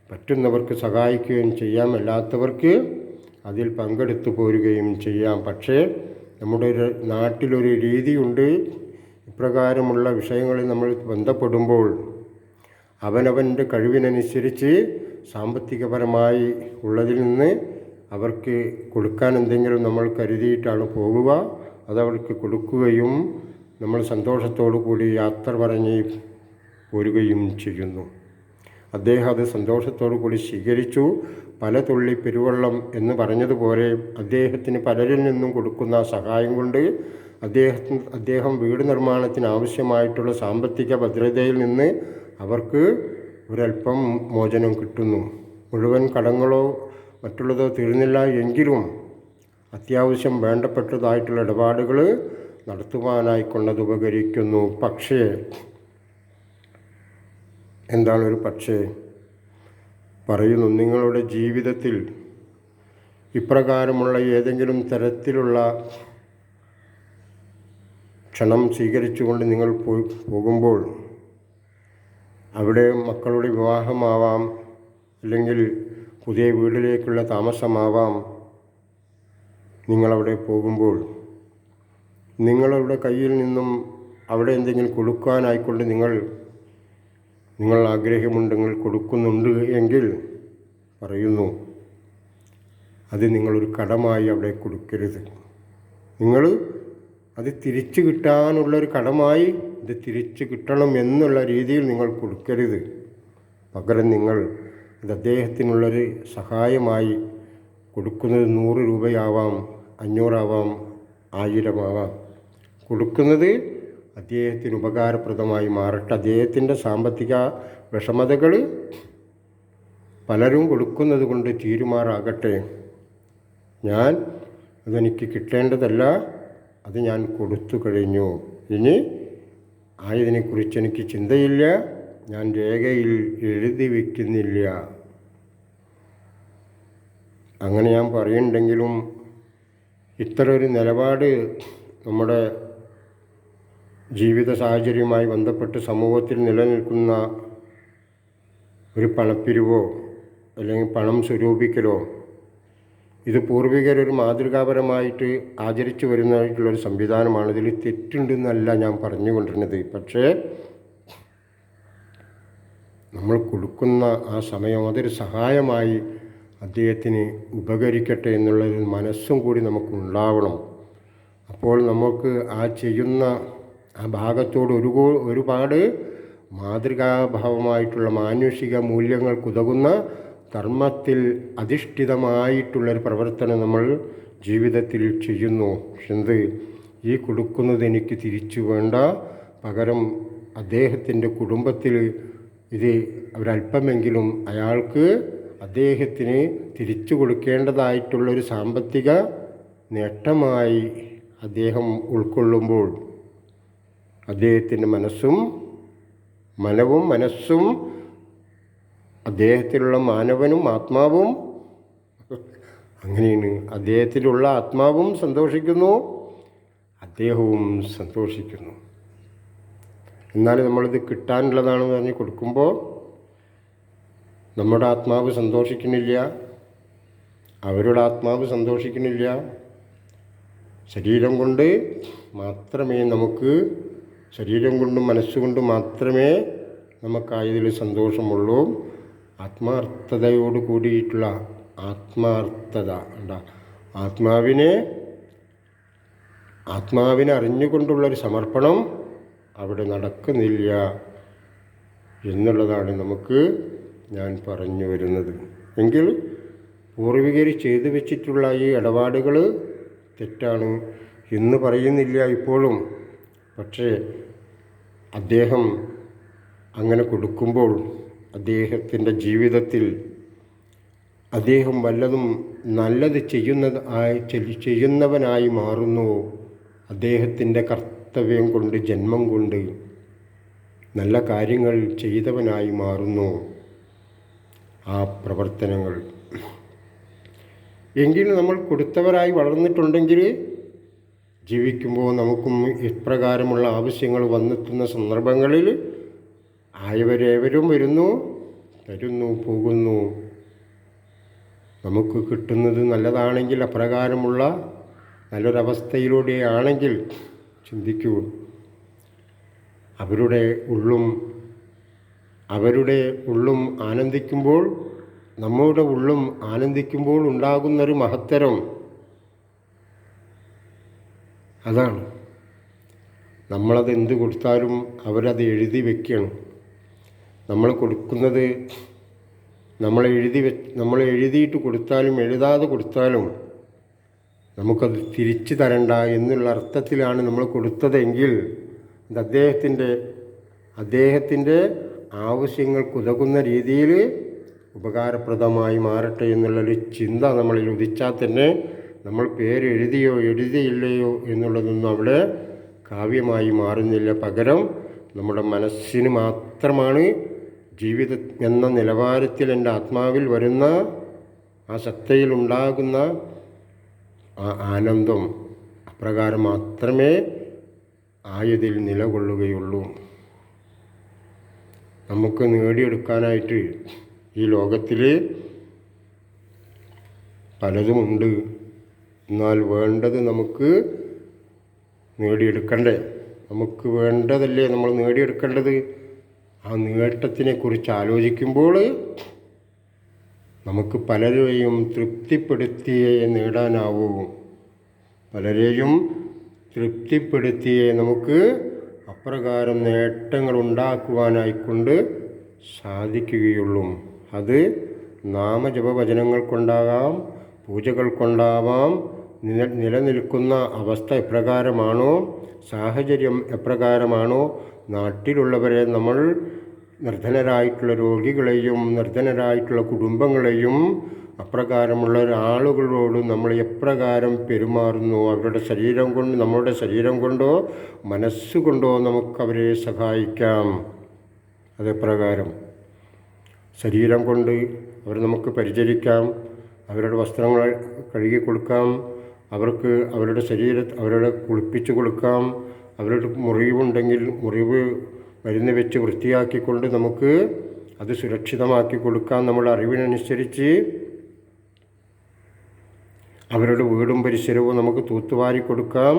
പറ്റുന്നവർക്ക് സഹായിക്കുകയും ചെയ്യാം. അല്ലാത്തവർക്ക് അതിൽ പങ്കെടുത്തു പോരുകയും ചെയ്യാം. പക്ഷേ നമ്മുടെ നാട്ടിലൊരു രീതിയുണ്ട്. ഇപ്രകാരമുള്ള വിഷയങ്ങളിൽ നമ്മൾ ബന്ധപ്പെടുമ്പോൾ അവനവൻ്റെ കഴിവിനനുസരിച്ച് സാമ്പത്തികപരമായി ഉള്ളതിൽ നിന്ന് അവർക്ക് കൊടുക്കാൻ എന്തെങ്കിലും നമ്മൾ കരുതിയിട്ടാണ് പോകുക. അതവർക്ക് കൊടുക്കുകയും നമ്മൾ സന്തോഷത്തോടു കൂടി യാത്ര പറഞ്ഞ് പോരുകയും ചെയ്യുന്നു. അദ്ദേഹം അത് സന്തോഷത്തോടു കൂടി സ്വീകരിച്ചു. പല തുള്ളി പെരുവെള്ളം എന്ന് പറഞ്ഞതുപോലെ അദ്ദേഹത്തിന് പലരിൽ നിന്നും കൊടുക്കുന്ന സഹായം കൊണ്ട് അദ്ദേഹം വീട് നിർമ്മാണത്തിന് ആവശ്യമായിട്ടുള്ള സാമ്പത്തിക ഭദ്രതയിൽ നിന്ന് അവർക്ക് ഒരല്പം മോചനം കിട്ടുന്നു. മുഴുവൻ കടങ്ങളോ മറ്റുള്ളതോ തീർന്നില്ല എങ്കിലും അത്യാവശ്യം വേണ്ടപ്പെട്ടതായിട്ടുള്ള ഇടപാടുകൾ നടത്തുവാനായിക്കൊണ്ടത് ഉപകരിക്കുന്നു. പക്ഷേ എന്താണൊരു പക്ഷേ? പറയുന്നു, നിങ്ങളുടെ ജീവിതത്തിൽ ഇപ്രകാരമുള്ള ഏതെങ്കിലും തരത്തിലുള്ള ക്ഷണം സ്വീകരിച്ചുകൊണ്ട് നിങ്ങൾ പോകുമ്പോൾ, അവിടെ മക്കളുടെ വിവാഹമാവാം, അല്ലെങ്കിൽ പുതിയ വീട്ടിലേക്കുള്ള താമസമാവാം, നിങ്ങളവിടെ പോകുമ്പോൾ നിങ്ങളുടെ കയ്യിൽ നിന്നും അവിടെ എന്തെങ്കിലും കൊടുക്കാനായിക്കൊണ്ട് നിങ്ങൾ ആഗ്രഹമുണ്ടെങ്കിൽ കൊടുക്കുന്നുണ്ട് എങ്കിൽ പറയുന്നു, അത് നിങ്ങളൊരു കടമായി അവിടെ കൊടുക്കരുത്. നിങ്ങൾ അത് തിരിച്ചു കിട്ടാനുള്ളൊരു കടമായി, ഇത് തിരിച്ചു കിട്ടണം എന്നുള്ള രീതിയിൽ നിങ്ങൾ കൊടുക്കരുത്. പകരം നിങ്ങൾ ഇത് അദ്ദേഹത്തിനുള്ളൊരു സഹായമായി കൊടുക്കുന്നത് 100 രൂപയാവാം, 500 ആവാം, 1000 ആവാം. കൊടുക്കുന്നത് അദ്ദേഹത്തിന് ഉപകാരപ്രദമായി മാറട്ടെ. അദ്ദേഹത്തിൻ്റെ സാമ്പത്തിക വിഷമതകൾ പലരും കൊടുക്കുന്നത് കൊണ്ട് തീരുമാറാകട്ടെ. അതെനിക്ക് കിട്ടേണ്ടതല്ല, അത് ഞാൻ കൊടുത്തു കഴിഞ്ഞു. ഇനി ആയതിനെക്കുറിച്ച് എനിക്ക് ചിന്തയില്ല, ഞാൻ രേഖയിൽ എഴുതി വയ്ക്കുന്നില്ല. അങ്ങനെ ഞാൻ പറയുന്നുണ്ടെങ്കിലും ഇത്തരം ഒരു നിലപാട് നമ്മുടെ ജീവിത സാഹചര്യവുമായി ബന്ധപ്പെട്ട് സമൂഹത്തിൽ നിലനിൽക്കുന്ന ഒരു പണപ്പിരിവോ അല്ലെങ്കിൽ പണം സ്വരൂപിക്കലോ ഇത് പൂർവികരൊരു മാതൃകാപരമായിട്ട് ആചരിച്ചു വരുന്നതായിട്ടുള്ളൊരു സംവിധാനമാണ്. ഇതിൽ തെറ്റുണ്ടെന്നല്ല ഞാൻ പറഞ്ഞുകൊണ്ടിരുന്നത്. പക്ഷേ നമ്മൾ കൊടുക്കുന്ന ആ സമയം അതൊരു സഹായമായി അദ്ദേഹത്തിന് ഉപകരിക്കട്ടെ എന്നുള്ളൊരു മനസ്സും കൂടി നമുക്കുണ്ടാവണം. അപ്പോൾ നമുക്ക് ആ ചെയ്യുന്ന ആ ഭാഗത്തോട് ഒരുപാട് മാതൃകാഭാവമായിട്ടുള്ള മാനുഷിക മൂല്യങ്ങൾക്കുതകുന്ന കർമ്മത്തിൽ അധിഷ്ഠിതമായിട്ടുള്ളൊരു പ്രവർത്തനം നമ്മൾ ജീവിതത്തിൽ ചെയ്യുന്നു. എന്ത് ഈ കൊടുക്കുന്നത് എനിക്ക് തിരിച്ചു വേണ്ട, പകരം അദ്ദേഹത്തിൻ്റെ കുടുംബത്തിൽ ഇത് ഒരല്പമെങ്കിലും അയാൾക്ക് അദ്ദേഹത്തിന് തിരിച്ചു കൊടുക്കേണ്ടതായിട്ടുള്ളൊരു സാമ്പത്തിക നേട്ടമായി അദ്ദേഹം ഉൾക്കൊള്ളുമ്പോൾ അദ്ദേഹത്തിൻ്റെ മനസ്സും അദ്ദേഹത്തിലുള്ള മാനവനും ആത്മാവും അങ്ങനെയാണ്. അദ്ദേഹത്തിലുള്ള ആത്മാവും സന്തോഷിക്കുന്നു, അദ്ദേഹവും സന്തോഷിക്കുന്നു. എന്നാൽ നമ്മളിത് കിട്ടാനുള്ളതാണെന്ന് പറഞ്ഞ് കൊടുക്കുമ്പോൾ നമ്മുടെ ആത്മാവ് സന്തോഷിക്കുന്നില്ല, അവരുടെ ആത്മാവ് സന്തോഷിക്കുന്നില്ല. ശരീരം കൊണ്ട് മാത്രമേ ശരീരം കൊണ്ടും മനസ്സുകൊണ്ടും മാത്രമേ നമുക്കായതിൽ സന്തോഷമുള്ളൂ. ആത്മാർത്ഥതയോട് കൂടിയിട്ടുള്ള ആത്മാർത്ഥത ആത്മാവിനെ അറിഞ്ഞുകൊണ്ടുള്ളൊരു സമർപ്പണം അവിടെ നടക്കുന്നില്ല എന്നുള്ളതാണ് ഞാൻ പറഞ്ഞു വരുന്നത്. എങ്കിൽ പൂർവികർ ചെയ്തു വെച്ചിട്ടുള്ള ഈ ഇടപാടുകൾ തെറ്റാണ് എന്ന് പറയുന്നില്ല ഇപ്പോഴും. പക്ഷേ അദ്ദേഹം അങ്ങനെ കൊടുക്കുമ്പോൾ അദ്ദേഹത്തിൻ്റെ ജീവിതത്തിൽ അദ്ദേഹം വല്ലതും നല്ലത് ചെയ്യുന്നവനായി മാറുന്നു. അദ്ദേഹത്തിൻ്റെ കർത്തവ്യം കൊണ്ട്, ജന്മം കൊണ്ട് നല്ല കാര്യങ്ങൾ ചെയ്തവനായി മാറുന്നു ആ പ്രവർത്തനങ്ങൾ. എങ്കിലും നമ്മൾ കൊടുത്തവരായി വളർന്നിട്ടുണ്ടെങ്കിൽ ജീവിക്കുമ്പോൾ നമുക്കും ഇപ്രകാരമുള്ള ആവശ്യങ്ങൾ വന്നെത്തുന്ന സന്ദർഭങ്ങളിൽ ആയവരേവരും വരുന്നു, തരുന്നു, പോകുന്നു. നമുക്ക് കിട്ടുന്നത് നല്ലതാണെങ്കിൽ, അപ്രകാരമുള്ള നല്ലൊരവസ്ഥയിലൂടെയാണെങ്കിൽ ചിന്തിക്കൂ, അവരുടെ ഉള്ളും ആനന്ദിക്കുമ്പോൾ, നമ്മുടെ ഉള്ളും ആനന്ദിക്കുമ്പോൾ ഉണ്ടാകുന്നൊരു മഹത്തരം അതാണ്. നമ്മളത് എന്ത് കൊടുത്താലും അവരത് എഴുതി വയ്ക്കണം. നമ്മൾ കൊടുക്കുന്നത് നമ്മൾ എഴുതിയിട്ട് കൊടുത്താലും എഴുതാതെ കൊടുത്താലും നമുക്കത് തിരിച്ചു തരണ്ട എന്നുള്ള അർത്ഥത്തിലാണ് നമ്മൾ കൊടുത്തതെങ്കിൽ ഇത് അദ്ദേഹത്തിൻ്റെ ആവശ്യങ്ങൾക്കുതകുന്ന രീതിയിൽ ഉപകാരപ്രദമായി മാറട്ടെ എന്നുള്ളൊരു ചിന്ത നമ്മളിൽ ഉദിച്ചാൽ തന്നെ നമ്മൾ പേരെഴുതിയോ എഴുതിയില്ലയോ എന്നുള്ളതൊന്നും അവിടെ കാവ്യമായി മാറുന്നില്ല. പകരം നമ്മുടെ മനസ്സിന് മാത്രമാണ് ജീവിതം എന്ന നിലവാരത്തിൽ എൻ്റെ ആത്മാവിൽ വരുന്ന ആ സത്തയിലുണ്ടാകുന്ന ആ ആനന്ദം അപ്രകാരം മാത്രമേ ആയതിൽ നിലകൊള്ളുകയുള്ളൂ. നമുക്ക് നേടിയെടുക്കാനായിട്ട് ഈ ലോകത്തിൽ പലതുമുണ്ട്. എന്നാൽ വേണ്ടത് നമുക്ക് നേടിയെടുക്കണ്ടേ? നമുക്ക് വേണ്ടതല്ലേ നമ്മൾ നേടിയെടുക്കേണ്ടത്? ആ നേട്ടത്തിനെക്കുറിച്ച് ആലോചിക്കുമ്പോൾ നമുക്ക് പലരെയും തൃപ്തിപ്പെടുത്തിയേ നേടാനാവൂ. പലരെയും തൃപ്തിപ്പെടുത്തിയേ നമുക്ക് അപ്രകാരം നേട്ടങ്ങൾ ഉണ്ടാക്കുവാനായിക്കൊണ്ട് സാധിക്കുകയുള്ളൂ. അത് നാമജപവചനങ്ങൾ കൊണ്ടാകാം, പൂജകൾ കൊണ്ടാവാം. നിലനിൽക്കുന്ന അവസ്ഥ എപ്രകാരമാണോ, സാഹചര്യം എപ്രകാരമാണോ, നാട്ടിലുള്ളവരെ നമ്മൾ നിർധനരായിട്ടുള്ള രോഗികളെയും നിർധനരായിട്ടുള്ള കുടുംബങ്ങളെയും അപ്രകാരമുള്ള ആളുകളോട് നമ്മൾ എപ്രകാരം പെരുമാറുന്നു, അവരുടെ ശരീരം കൊണ്ട്, നമ്മുടെ ശരീരം കൊണ്ടോ മനസ്സുകൊണ്ടോ നമുക്കവരെ സഹായിക്കാം. അതെപ്രകാരം ശരീരം കൊണ്ട് അവരെ നമുക്ക് പരിചരിക്കാം, അവരുടെ വസ്ത്രങ്ങൾ കഴുകി കൊടുക്കാം, അവരുടെ കുളിപ്പിച്ച് കൊടുക്കാം, അവരുടെ മുറിവുണ്ടെങ്കിൽ മുറിവ് മരുന്ന് വെച്ച് വൃത്തിയാക്കിക്കൊണ്ട് നമുക്ക് അത് സുരക്ഷിതമാക്കി കൊടുക്കാൻ നമ്മുടെ അറിവിനനുസരിച്ച് അവരുടെ വീടും പരിസരവും നമുക്ക് തൂത്തുവാരി കൊടുക്കാം.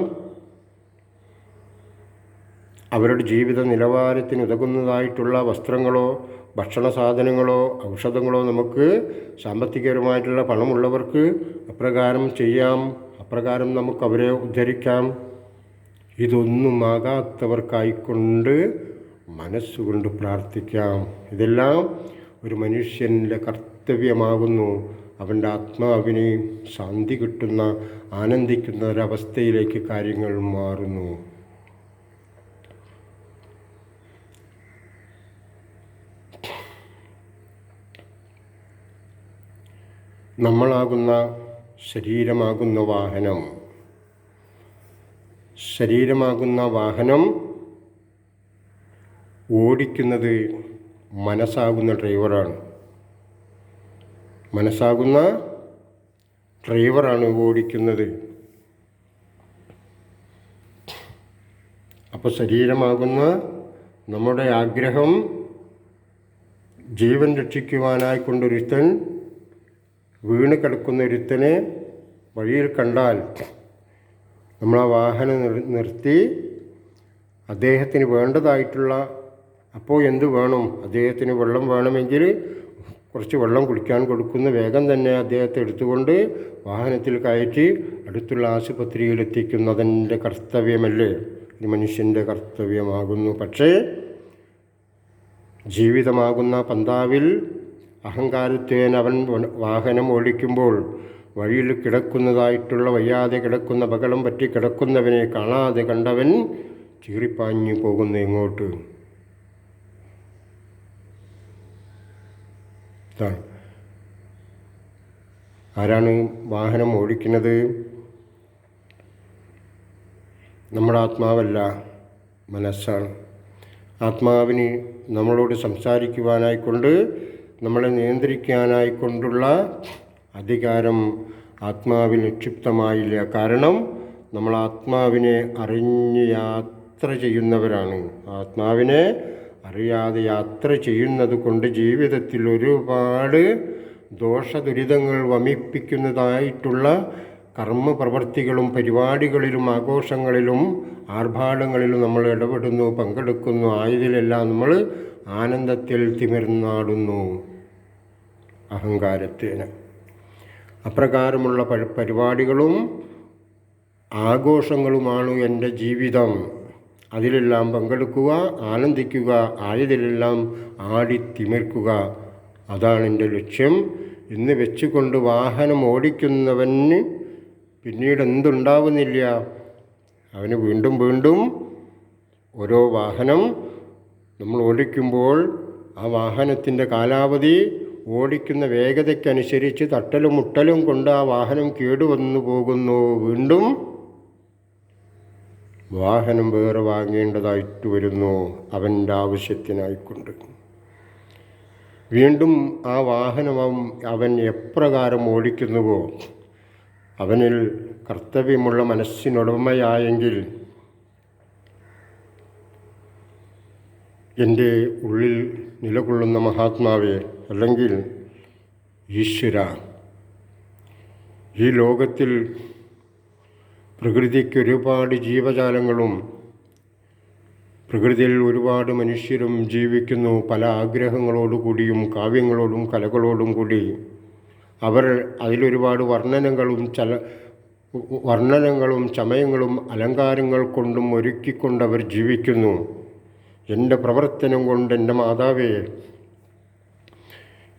അവരുടെ ജീവിത നിലവാരത്തിന് ഉതകുന്നതായിട്ടുള്ള വസ്ത്രങ്ങളോ ഭക്ഷണ സാധനങ്ങളോ ഔഷധങ്ങളോ നമുക്ക് സാമ്പത്തികപരമായിട്ടുള്ള പണമുള്ളവർക്ക് അപ്രകാരം ചെയ്യാം. അപ്രകാരം നമുക്ക് അവരെ ഉദ്ധരിക്കാം. ഇതൊന്നും ആകാത്തവർക്കായിക്കൊണ്ട് മനസ്സുകൊണ്ട് പ്രാർത്ഥിക്കാം. ഇതെല്ലാം ഒരു മനുഷ്യൻ്റെ കർത്തവ്യമാകുന്നു. അവൻ്റെ ആത്മാവിന് ശാന്തി കിട്ടുന്ന ആനന്ദിക്കുന്ന ഒരവസ്ഥയിലേക്ക് കാര്യങ്ങൾ മാറുന്നു. നമ്മളാകുന്ന ശരീരമാകുന്ന വാഹനം ഓടിക്കുന്നത് മനസ്സാകുന്ന ഡ്രൈവറാണ് ഓടിക്കുന്നത്. അപ്പോൾ ശരീരമാകുന്ന നമ്മുടെ ആഗ്രഹം ജീവൻ രക്ഷിക്കുവാനായിക്കൊണ്ടൊരുത്തൻ വീണ് കിടക്കുന്ന ഒരുത്തനെ വഴിയിൽ കണ്ടാൽ നമ്മൾ ആ വാഹനം നിർത്തി അദ്ദേഹത്തിന് വേണ്ടതായിട്ടുള്ള, അപ്പോൾ എന്ത് വേണം, അദ്ദേഹത്തിന് വെള്ളം വേണമെങ്കിൽ കുറച്ച് വെള്ളം കുടിക്കാൻ കൊടുക്കുന്ന വേഗം തന്നെ അദ്ദേഹത്തെ എടുത്തുകൊണ്ട് വാഹനത്തിൽ കയറ്റി അടുത്തുള്ള ആശുപത്രിയിൽ എത്തിക്കുന്നതെൻ്റെ കർത്തവ്യമല്ലേ? ഇത് മനുഷ്യൻ്റെ കർത്തവ്യമാകുന്നു. പക്ഷേ ജീവിതമാകുന്ന പന്താവിൽ അഹങ്കാരത്തേൻ അവൻ വാഹനം ഓടിക്കുമ്പോൾ വഴിയിൽ കിടക്കുന്നതായിട്ടുള്ള വയ്യാതെ കിടക്കുന്ന അപകടം പറ്റി കിടക്കുന്നവനെ കാണാതെ കണ്ടവൻ ചീറിപ്പാഞ്ഞു പോകുന്നു എങ്ങോട്ട്. ആരാണ് വാഹനം ഓടിക്കുന്നത്? നമ്മുടെ ആത്മാവല്ല, മനസ്സാണ്. ആത്മാവിന് നമ്മളോട് സംസാരിക്കുവാനായിക്കൊണ്ട് നമ്മളെ നിയന്ത്രിക്കാനായിക്കൊണ്ടുള്ള അധികാരം ആത്മാവിൽ നിക്ഷിപ്തമായില്ല. കാരണം നമ്മൾ ആത്മാവിനെ അറിഞ്ഞ് യാത്ര ചെയ്യുന്നവരാണ്. ആത്മാവിനെ അറിയാതെ യാത്ര ചെയ്യുന്നത് കൊണ്ട് ജീവിതത്തിൽ ഒരുപാട് ദോഷദുരിതങ്ങൾ വമിപ്പിക്കുന്നതായിട്ടുള്ള കർമ്മപ്രവർത്തികളും പരിപാടികളിലും ആഘോഷങ്ങളിലും ആർഭാടങ്ങളിലും നമ്മൾ ഇടപെടുന്നു, പങ്കെടുക്കുന്നു. ആയതിലെല്ലാം നമ്മൾ ആനന്ദത്തിൽ തിമിർന്നാടുന്നു അഹങ്കാരത്തിന്. അപ്രകാരമുള്ള പരിപാടികളും ആഘോഷങ്ങളുമാണ് എൻ്റെ ജീവിതം. അതിലെല്ലാം പങ്കെടുക്കുക, ആനന്ദിക്കുക, ആയതിലെല്ലാം ആടിത്തിമിർക്കുക. അതാണ് എൻ്റെ ലക്ഷ്യം. ഇന്ന് വെച്ചുകൊണ്ട് വാഹനം ഓടിക്കുന്നവന് പിന്നീട് എന്തുണ്ടാവുന്നില്ല, അവന് വീണ്ടും വീണ്ടും ഓരോ വാഹനം നമ്മൾ ഓടിക്കുമ്പോൾ ആ വാഹനത്തിൻ്റെ കാലാവധി ഓടിക്കുന്ന വേഗതയ്ക്കനുസരിച്ച് തട്ടലും മുട്ടലും കൊണ്ട് ആ വാഹനം കേടുവന്നു പോകുന്നു. വീണ്ടും വാഹനം വേറെ വാങ്ങേണ്ടതായിട്ട് വരുന്നു അവൻ്റെ ആവശ്യത്തിനായിക്കൊണ്ട്. വീണ്ടും ആ വാഹനം അവൻ എപ്രകാരം ഓടിക്കുന്നുവോ, അവനിൽ കർത്തവ്യമുള്ള മനസ്സിനുടമയായെങ്കിൽ എൻ്റെ ഉള്ളിൽ നിലകൊള്ളുന്ന മഹാത്മാവേ, അല്ലെങ്കിൽ ഈശ്വര, ഈ ലോകത്തിൽ പ്രകൃതിക്ക് ഒരുപാട് ജീവജാലങ്ങളും പ്രകൃതിയിൽ ഒരുപാട് മനുഷ്യരും ജീവിക്കുന്നു. പല ആഗ്രഹങ്ങളോടുകൂടിയും കാവ്യങ്ങളോടും കലകളോടും കൂടി അവർ അതിലൊരുപാട് വർണ്ണനങ്ങളും ചമയങ്ങളും അലങ്കാരങ്ങൾ കൊണ്ടും ഒരുക്കിക്കൊണ്ടവർ ജീവിക്കുന്നു. എൻ്റെ പ്രവർത്തനം കൊണ്ട് എൻ്റെ മാതാവേ,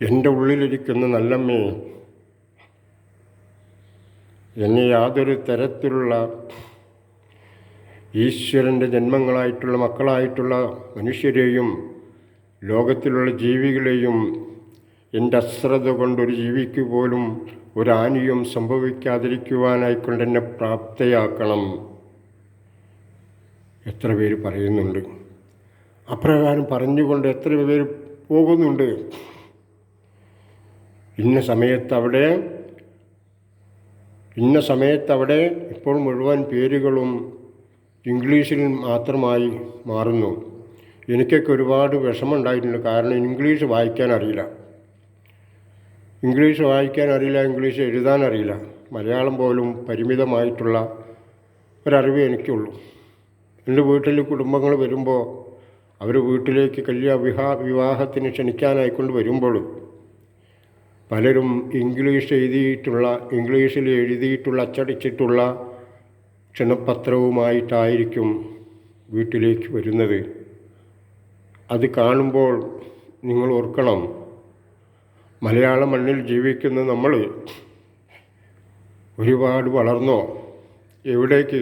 എൻ്റെ ഉള്ളിലിരിക്കുന്ന നല്ലമ്മേ, എന്നെ യാതൊരു തരത്തിലുള്ള ഈശ്വരൻ്റെ ജന്മങ്ങളായിട്ടുള്ള മക്കളായിട്ടുള്ള മനുഷ്യരെയും ലോകത്തിലുള്ള ജീവികളെയും എൻ്റെ അശ്രദ്ധ കൊണ്ടൊരു ജീവിക്ക് പോലും ഒരാനിയും സംഭവിക്കാതിരിക്കുവാനായിക്കൊണ്ട് എന്നെ പ്രാപ്തയാക്കണം. എത്ര പേര് പറയുന്നുണ്ട്? അപ്രകാരം പറഞ്ഞുകൊണ്ട് എത്ര പേര് പോകുന്നുണ്ട്? ഇന്ന സമയത്തവിടെ ഇപ്പോൾ മുഴുവൻ പേരുകളും ഇംഗ്ലീഷിൽ മാത്രമായി മാറുന്നു. എനിക്കൊക്കെ ഒരുപാട് വിഷമമുണ്ടായിട്ടുണ്ട്. കാരണം ഇംഗ്ലീഷ് വായിക്കാൻ അറിയില്ല, ഇംഗ്ലീഷ് എഴുതാൻ അറിയില്ല. മലയാളം പോലും പരിമിതമായിട്ടുള്ള ഒരറിവേ എനിക്കുള്ളൂ. എൻ്റെ വീട്ടിൽ കുടുംബങ്ങൾ വരുമ്പോൾ അവർ വീട്ടിലേക്ക് വിവാഹത്തിന് ക്ഷണിക്കാനായിക്കൊണ്ട് വരുമ്പോൾ പലരും ഇംഗ്ലീഷിൽ എഴുതിയിട്ടുള്ള അച്ചടിച്ചിട്ടുള്ള ക്ഷണപത്രവുമായിട്ടായിരിക്കും വീട്ടിലേക്ക് വരുന്നത്. അത് കാണുമ്പോൾ നിങ്ങൾ ഓർക്കണം, മലയാള മണ്ണിൽ ജീവിക്കുന്ന നമ്മൾ ഒരുപാട് വളർന്നോ? എവിടേക്ക്?